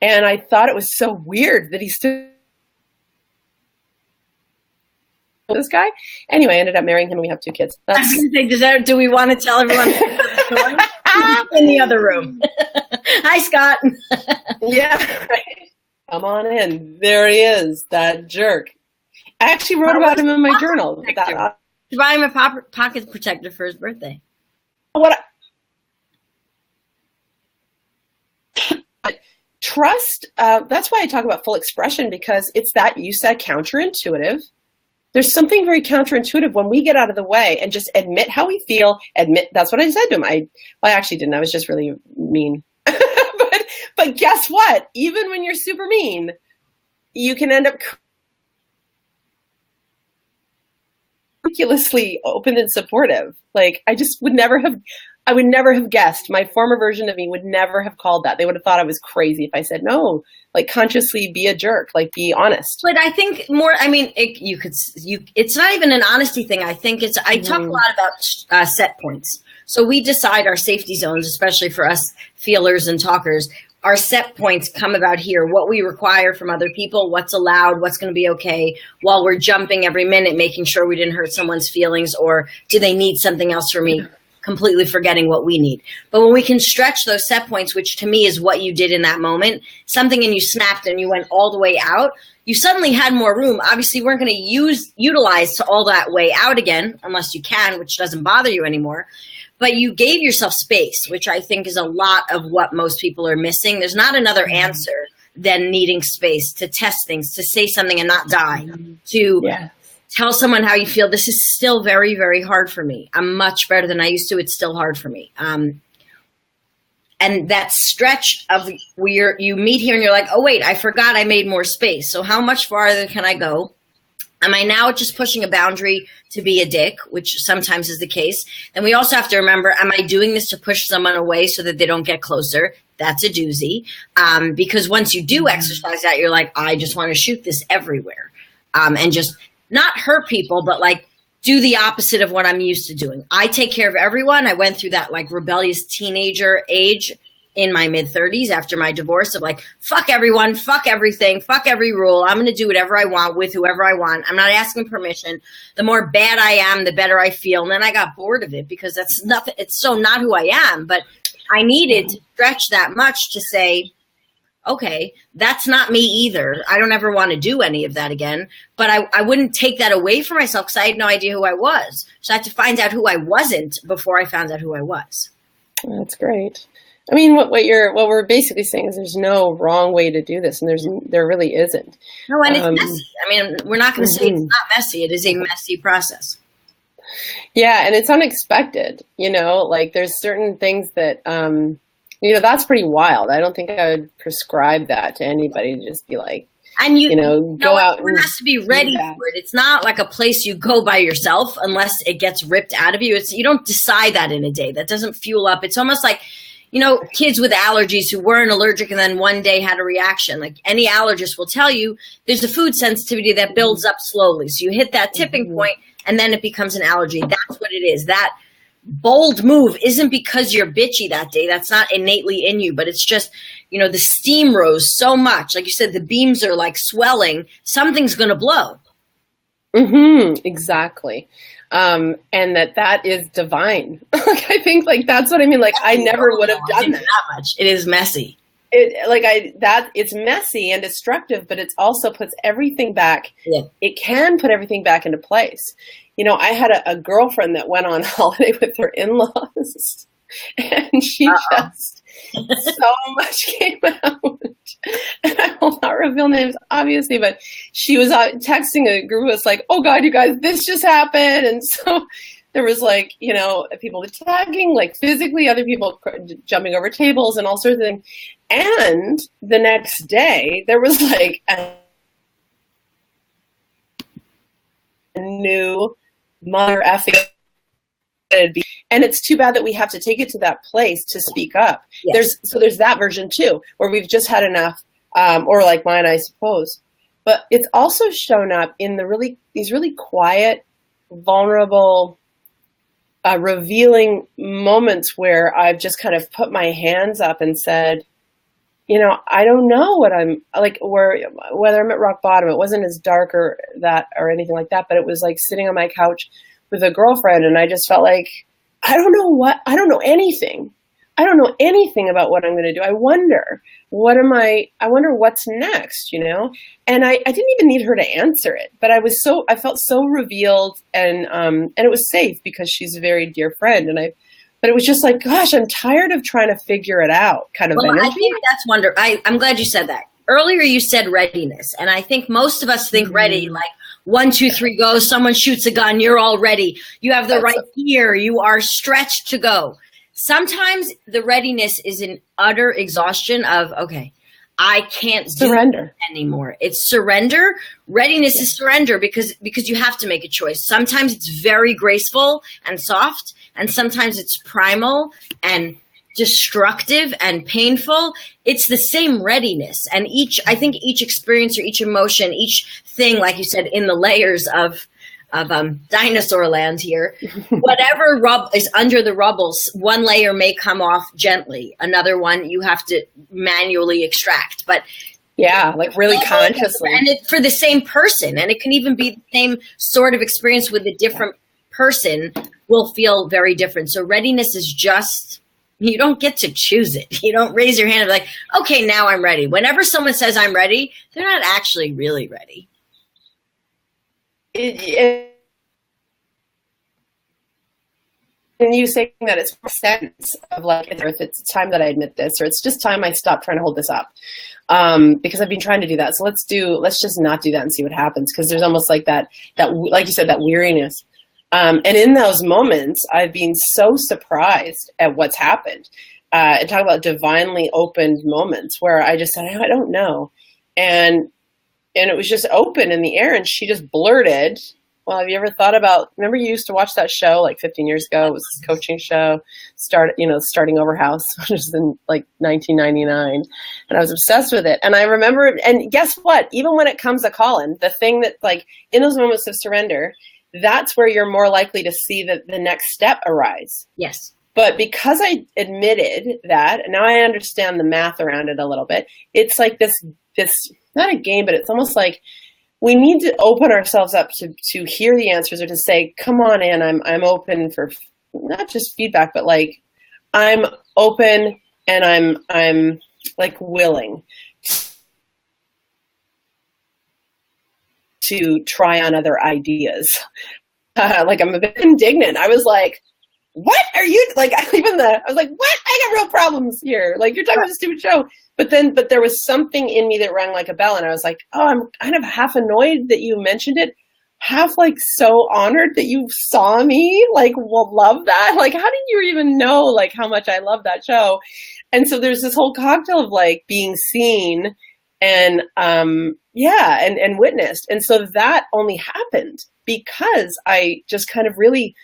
And I thought it was so weird that he still, this guy. Anyway, I ended up marrying him and we have 2 kids. I was going to say, do we want to tell everyone in the other room? Hi, Scott. Yeah. Come on in. There he is, that jerk. I actually wrote about him in my journal. To buy him a pocket protector for his birthday. Trust, that's why I talk about full expression, because it's that, you said, counterintuitive. There's something very counterintuitive when we get out of the way and just admit how we feel. That's what I said to him. I actually didn't. I was just really mean. But guess what? Even when you're super mean, you can end up ridiculously open and supportive. Like, I just would never have I would never have guessed. My former version of me would never have called that. They would have thought I was crazy if I said, no, like consciously be a jerk, like be honest. But I think more, I mean, it's not even an honesty thing. I think I talk a lot about set points. So we decide our safety zones, especially for us feelers and talkers. Our set points come about here, what we require from other people, what's allowed, what's going to be okay, while we're jumping every minute, making sure we didn't hurt someone's feelings, or do they need something else from me, completely forgetting what we need. But when we can stretch those set points, which to me is what you did in that moment, something and you snapped and you went all the way out, you suddenly had more room. Obviously, you weren't going to utilize to all that way out again, unless you can, which doesn't bother you anymore. But you gave yourself space, which I think is a lot of what most people are missing. There's not another answer than needing space to test things, to say something and not die, to tell someone how you feel. This is still very, very hard for me. I'm much better than I used to. It's still hard for me. And that stretch of where you meet here and you're like, oh, wait, I forgot I made more space. So how much farther can I go? Am I now just pushing a boundary to be a dick, which sometimes is the case? Then we also have to remember, am I doing this to push someone away so that they don't get closer? That's a doozy. Because once you do exercise that, you're like, I just want to shoot this everywhere. And just not hurt people, but like do the opposite of what I'm used to doing. I take care of everyone. I went through that like rebellious teenager age in my mid-30s after my divorce of like, fuck everyone, fuck everything, fuck every rule. I'm going to do whatever I want with whoever I want. I'm not asking permission. The more bad I am, the better I feel. And then I got bored of it because that's nothing. It's so not who I am. But I needed to stretch that much to say, okay, that's not me either. I don't ever want to do any of that again. But I wouldn't take that away from myself because I had no idea who I was. So I had to find out who I wasn't before I found out who I was. That's great. I mean, what we're basically saying is there's no wrong way to do this, and there really isn't. No, and it's messy. I mean, we're not going to say it's not messy. It is a messy process. Yeah, and it's unexpected. Like there's certain things that, that's pretty wild. I don't think I would prescribe that to anybody to just be like, and go out. Everyone has to be ready for it. It's not like a place you go by yourself unless it gets ripped out of you. You don't decide that in a day. That doesn't fuel up. It's almost like, kids with allergies who weren't allergic and then one day had a reaction. Like any allergist will tell you, there's a food sensitivity that builds up slowly. So you hit that tipping point and then it becomes an allergy. That's what it is. That bold move isn't because you're bitchy that day. That's not innately in you, but it's just, the steam rose so much. Like you said, the beams are like swelling. Something's going to blow. Exactly. And that is divine. Like, I think like, that's what I mean. Like I never would have done that much. It is messy. It's messy and destructive, but it also puts everything back. Yeah. It can put everything back into place. I had a girlfriend that went on holiday with her in-laws and she just so much came out. And I will not reveal names, obviously, but she was texting a group of us like, oh God, you guys, this just happened. And so there was like, people attacking, like physically, other people jumping over tables and all sorts of things. And the next day there was like a new mother effing. And it's too bad that we have to take it to that place to speak up. Yes. There's that version too, where we've just had enough, or like mine, I suppose. But it's also shown up in these really quiet, vulnerable, revealing moments where I've just kind of put my hands up and said, I don't know what I'm like, whether I'm at rock bottom. It wasn't as dark or anything like that, but it was like sitting on my couch with a girlfriend, and I just felt like, I don't know anything. I don't know anything about what I'm going to do. I wonder what's next, And I didn't even need her to answer it, but I felt so revealed, and it was safe because she's a very dear friend, but it was just like, gosh, I'm tired of trying to figure it out kind of energy. I think that's wonderful. I'm glad you said that. Earlier you said readiness, and I think most of us think ready, like 1, 2, 3, go. Someone shoots a gun, you're all ready. You have the right gear. You are stretched to go. Sometimes the readiness is an utter exhaustion of, okay, I can't surrender do it anymore. It's surrender. Readiness is surrender because you have to make a choice. Sometimes it's very graceful and soft, and sometimes it's primal and destructive and painful. It's the same readiness. And I think each experience or each emotion, each thing, like you said, in the layers of dinosaur land here, whatever is under the rubble, one layer may come off gently. Another one you have to manually extract. But yeah, like really consciously. And for the same person. And it can even be the same sort of experience with a different person will feel very different. So readiness is just, you don't get to choose it. You don't raise your hand and be like, okay, now I'm ready. Whenever someone says I'm ready, they're not actually really ready. And you saying that it's a sense of like, if it's time that I admit this, or it's just time I stop trying to hold this up, because I've been trying to do that. So let's just not do that and see what happens. Because there's almost like that, like you said, that weariness. And in those moments, I've been so surprised at what's happened. And talk about divinely opened moments where I just said, I don't know. And it was just open in the air, and she just blurted, well, have you ever thought about, remember you used to watch that show like 15 years ago? It was this coaching show, Starting Over House, which was in like 1999. And I was obsessed with it. And I remember, and guess what? Even when it comes to Colin, the thing that like in those moments of surrender, that's where you're more likely to see the next step arise. Yes. But because I admitted that, and now I understand the math around it a little bit, it's like this not a game, but it's almost like we need to open ourselves up to hear the answers, or to say, come on, Anne, I'm open for not just feedback, but like I'm open and I'm like willing to try on other ideas. Like I'm a bit indignant. I was like, what are you like? I was like, what? I got real problems here. Like you're talking about a stupid show. But there was something in me that rang like a bell, and I was like, oh, I'm kind of half annoyed that you mentioned it, half like so honored that you saw me, like, well, love that. Like, how did you even know like how much I love that show? And so there's this whole cocktail of like being seen and and witnessed. And so that only happened because I just kind of really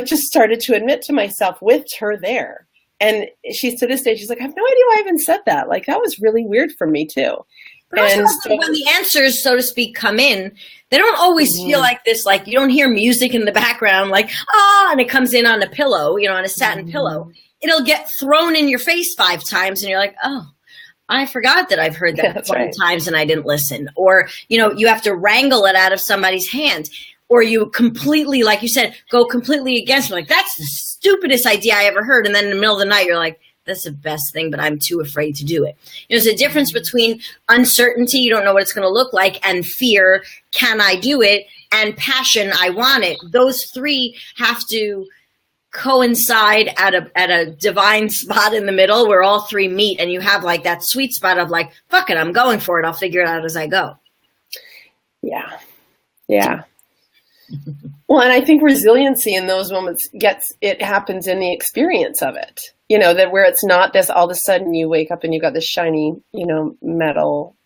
just started to admit to myself with her there. And she's to this day, she's like, I have no idea why I even said that. Like, that was really weird for me too. But also, when the answers, so to speak, come in, they don't always feel like this. Like, you don't hear music in the background, like, and it comes in on a pillow, on a satin pillow. It'll get thrown in your face 5 times, and you're like, oh, I forgot that I've heard that 20 times and I didn't listen. Or, you have to wrangle it out of somebody's hand. Or you completely, like you said, go completely against me. Like, that's the stupidest idea I ever heard. And then in the middle of the night, you're like, that's the best thing, but I'm too afraid to do it. There's a difference between uncertainty, you don't know what it's going to look like, and fear, can I do it, and passion, I want it. Those 3 have to coincide at a divine spot in the middle where all 3 meet, and you have like that sweet spot of like, fuck it, I'm going for it. I'll figure it out as I go. Yeah. Yeah. Well, and I think resiliency in those moments happens in the experience of it, that where it's not this, all of a sudden you wake up and you got this shiny, metal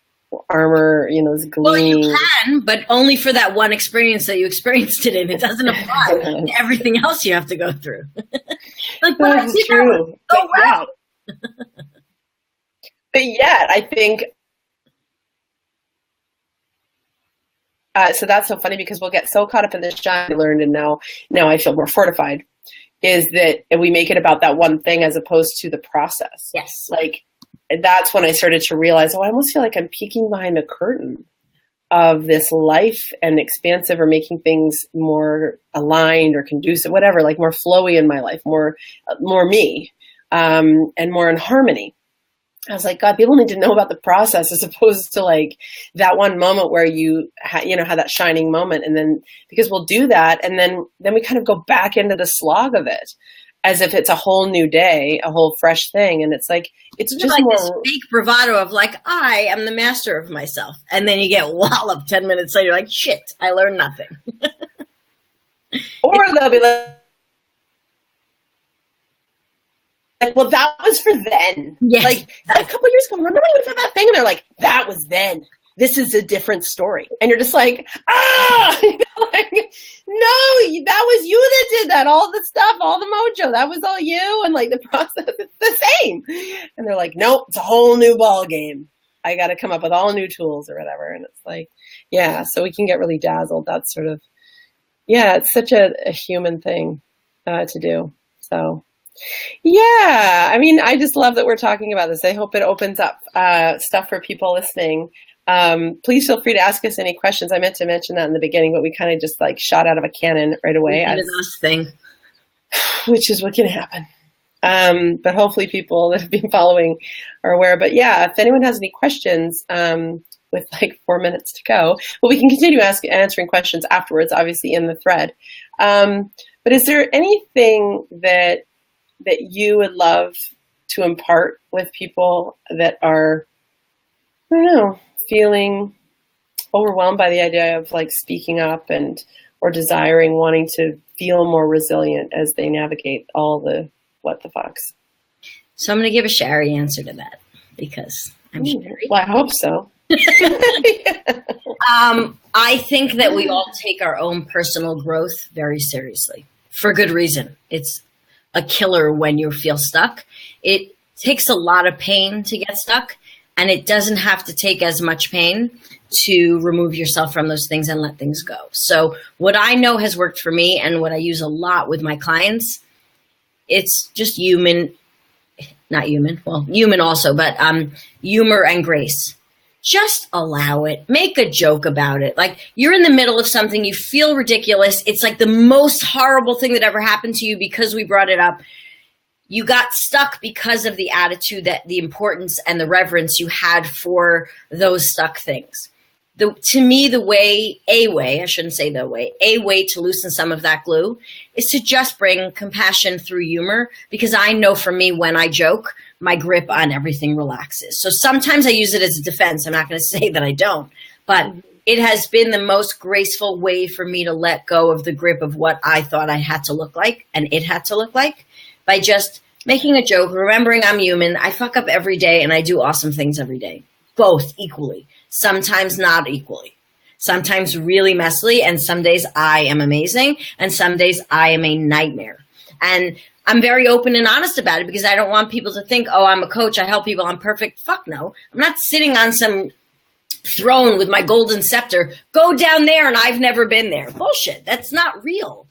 armor, this gleaming. Well, you can, but only for that one experience that you experienced it in. It doesn't apply to everything else you have to go through. Like, that's true. But yet, I think, so that's so funny because we'll get so caught up in this shine I learned, and now I feel more fortified, is that we make it about that one thing as opposed to the process. Yes. Like, that's when I started to realize, I almost feel like I'm peeking behind the curtain of this life and expansive, or making things more aligned or conducive, whatever, like more flowy in my life, more me, and more in harmony. I was like, God, people need to know about the process as opposed to like that one moment where you had that shining moment. And then, because we'll do that, and then we kind of go back into the slog of it as if it's a whole new day, a whole fresh thing. And it's like, it's just like more this fake bravado of like, I am the master of myself. And then you get walloped 10 minutes later, like, shit, I learned nothing. Or they'll be like, well, that was for then. Yes. Like a couple years ago, remember when we did that thing? And they're like, that was then. This is a different story. And you're just like, like, no, that was you that did that. All the stuff, all the mojo, that was all you. And like the process is the same. And they're like, nope, it's a whole new ball game. I got to come up with all new tools or whatever. And it's like, yeah, so we can get really dazzled. That's sort of, yeah, it's such a human thing to do. So, yeah, I mean, I just love that we're talking about this. I hope it opens up stuff for people listening. Please feel free to ask us any questions. I meant to mention that in the beginning, but we kind of just like shot out of a cannon right away. Which is what can happen. But hopefully people that have been following are aware. But yeah, if anyone has any questions, with like 4 minutes to go, but we can continue answering questions afterwards, obviously in the thread. But is there anything that you would love to impart with people that are, I don't know, feeling overwhelmed by the idea of like speaking up or desiring, wanting to feel more resilient as they navigate all the what the fucks? So I'm going to give a Shari answer to that because I'm Shari. Well, I hope so. I think that we all take our own personal growth very seriously for good reason. It's a killer when you feel stuck. It takes a lot of pain to get stuck, and it doesn't have to take as much pain to remove yourself from those things and let things go. So what I know has worked for me and what I use a lot with my clients, it's just human also, but humor and grace. Just allow it. Make a joke about it. Like you're in the middle of something, you feel ridiculous. It's like the most horrible thing that ever happened to you because we brought it up. You got stuck because of the attitude, that the importance and the reverence you had for those stuck things. To me, a way to loosen some of that glue is to just bring compassion through humor, because I know for me, when I joke, my grip on everything relaxes. So sometimes I use it as a defense. I'm not going to say that I don't, but it has been the most graceful way for me to let go of the grip of what I thought I had to look like and it had to look like, by just making a joke, remembering I'm human. I fuck up every day and I do awesome things every day, both equally. Sometimes not equally, sometimes really messily. And some days I am amazing. And some days I am a nightmare. And I'm very open and honest about it because I don't want people to think, oh, I'm a coach, I help people, I'm perfect. Fuck no. I'm not sitting on some throne with my golden scepter. Go down there and I've never been there. Bullshit. That's not real.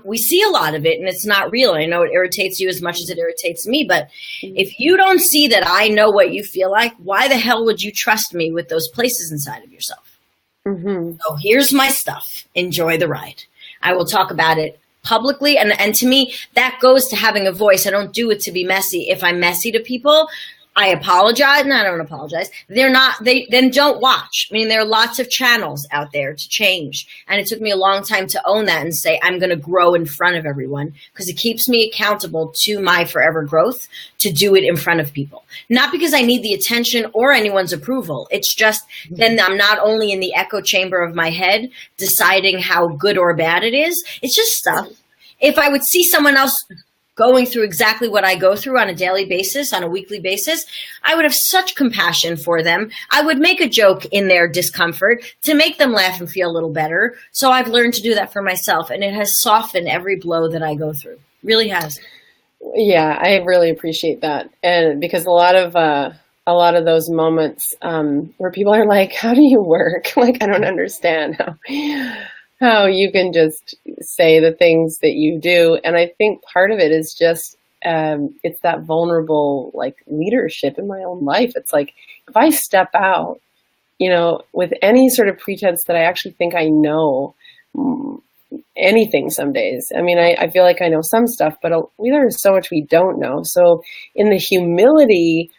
We see a lot of it and it's not real. I know it irritates you as much as it irritates me, but if you don't see that I know what you feel like, why the hell would you trust me with those places inside of yourself? Mm-hmm. So here's my stuff. Enjoy the ride. I will talk about it publicly. And to me, that goes to having a voice. I don't do it to be messy. If I'm messy to people, I apologize. No, I don't apologize. Then don't watch. I mean, there are lots of channels out there to change. And it took me a long time to own that and say, I'm going to grow in front of everyone, because it keeps me accountable to my forever growth to do it in front of people. Not because I need the attention or anyone's approval. It's just then I'm not only in the echo chamber of my head deciding how good or bad it is. It's just stuff. If I would see someone else going through exactly what I go through on a daily basis, on a weekly basis, I would have such compassion for them. I would make a joke in their discomfort to make them laugh and feel a little better. So I've learned to do that for myself, and it has softened every blow that I go through. Really has. Yeah, I really appreciate that. And because a lot of those moments where people are like, how do you work? Like, I don't understand how you can just say the things that you do. And I think part of it is just, it's that vulnerable, like, leadership in my own life. It's like, if I step out, with any sort of pretense that I actually think I know anything some days. I mean, I feel like I know some stuff, but we learn so much we don't know. So in the humility,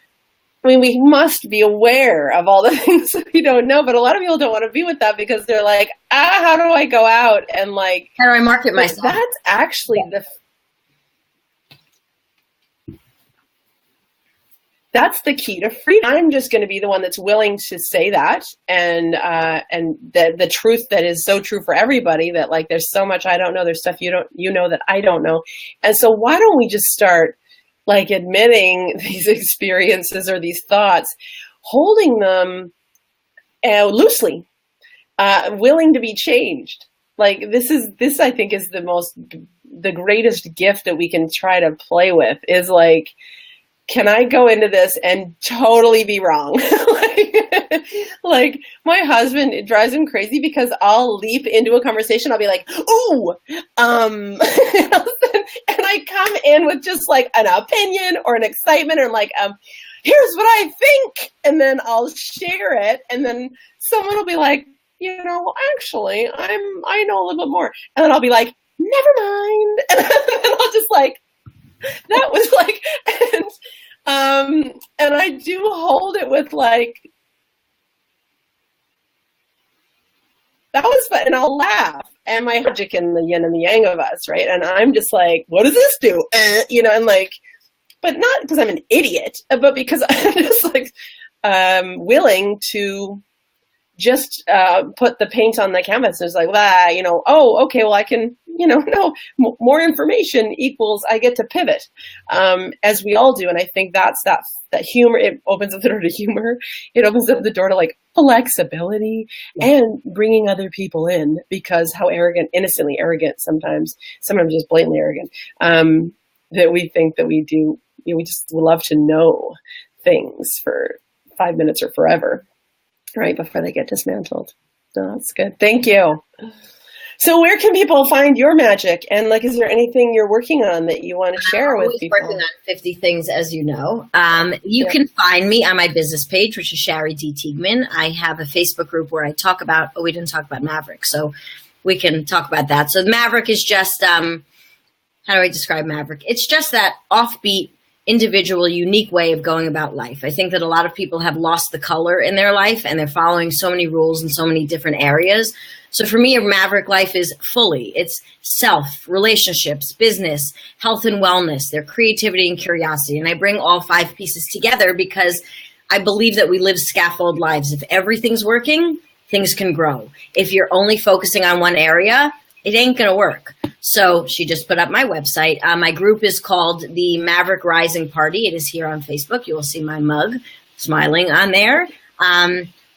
I mean, we must be aware of all the things that we don't know, but a lot of people don't want to be with that because they're like, how do I go out and like, how do I market myself? That's actually that's the key to freedom. I'm just going to be the one that's willing to say that. And the truth that is so true for everybody, that like, there's so much I don't know. There's stuff you know that I don't know. And so why don't we just start like admitting these experiences or these thoughts, holding them loosely, willing to be changed. Like this I think is the greatest gift that we can try to play with, is like, can I go into this and totally be wrong? like my husband, it drives him crazy because I'll leap into a conversation. I'll be like, ooh, and I come in with just like an opinion or an excitement, or like, here's what I think. And then I'll share it. And then someone will be like, actually, I know a little bit more. And then I'll be like, never mind. And then I'll just like, that was like, and I do hold it with like, that was fun, and I'll laugh, and my logic and the yin and the yang of us, right? And I'm just like, what does this do? And like, but not because I'm an idiot, but because I'm just like willing to just put the paint on the canvas. It's like, oh, okay, well, I can, no, more information equals I get to pivot, as we all do. And I think that's that humor. It opens up the door to humor. It opens up the door to like flexibility and bringing other people in, because how innocently arrogant sometimes just blatantly arrogant, that we think that we do. We just love to know things for 5 minutes or forever, right before they get dismantled. So that's good. Thank you. So where can people find your magic? And like, is there anything you're working on that you want to share with people? I'm working on 50 things, as you know. You can find me on my business page, which is Shari Teigman. I have a Facebook group where I talk about, we didn't talk about Maverick, so we can talk about that. So Maverick is just, how do I describe Maverick? It's just that offbeat, individual, unique way of going about life. I think that a lot of people have lost the color in their life, and they're following so many rules in so many different areas. So for me, a Maverick life is it's self, relationships, business, health and wellness, their creativity and curiosity. And I bring all 5 pieces together because I believe that we live scaffold lives. If everything's working, things can grow. If you're only focusing on one area, it ain't going to work. So she just put up my website. My group is called the Maverick Rising Party. It is here on Facebook. You will see my mug smiling on there.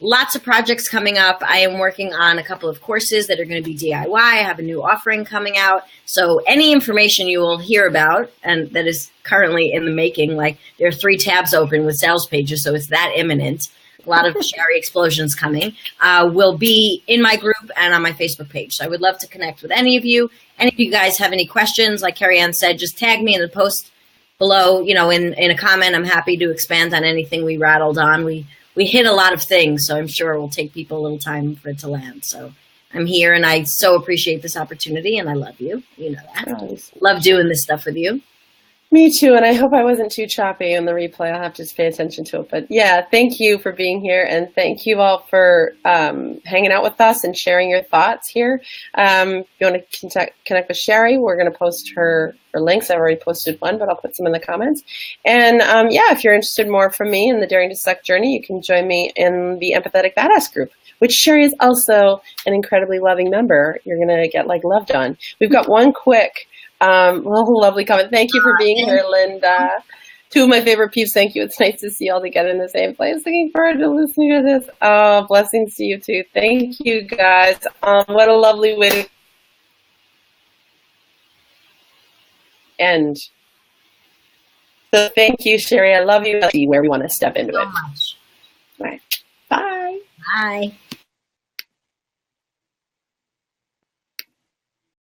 Lots of projects coming up. I am working on a couple of courses that are going to be DIY. I have a new offering coming out. So any information you will hear about, and that is currently in the making, like there are 3 tabs open with sales pages, so it's that imminent. A lot of Shari explosions coming, will be in my group and on my Facebook page. So I would love to connect with any of you. Any of you guys have any questions, like Keri-Anne said, just tag me in the post below, in a comment. I'm happy to expand on anything we rattled on. We hit a lot of things, so I'm sure it will take people a little time for it to land. So I'm here, and I so appreciate this opportunity, and I love you. You know that. Nice. Love doing this stuff with you. Me too, and I hope I wasn't too choppy in the replay. I'll have to just pay attention to it. But yeah, thank you for being here, and thank you all for hanging out with us and sharing your thoughts here. If you want to connect with Shari, we're going to post her links. I've already posted one, but I'll put some in the comments. And yeah, if you're interested more from me in the Daring to Suck journey, you can join me in the Empathetic Badass group, which Shari is also an incredibly loving member. You're going to get like loved on. We've got one quick lovely comment. Thank you for being here, Linda. 2 of my favorite peeps. Thank you. It's nice to see you all together in the same place. Looking forward to listening to this. Oh, blessings to you too. Thank you, guys. What a lovely way to end. So thank you, Shari. I love you. Let's see where we want to step into it. So much. All right. Bye. Bye.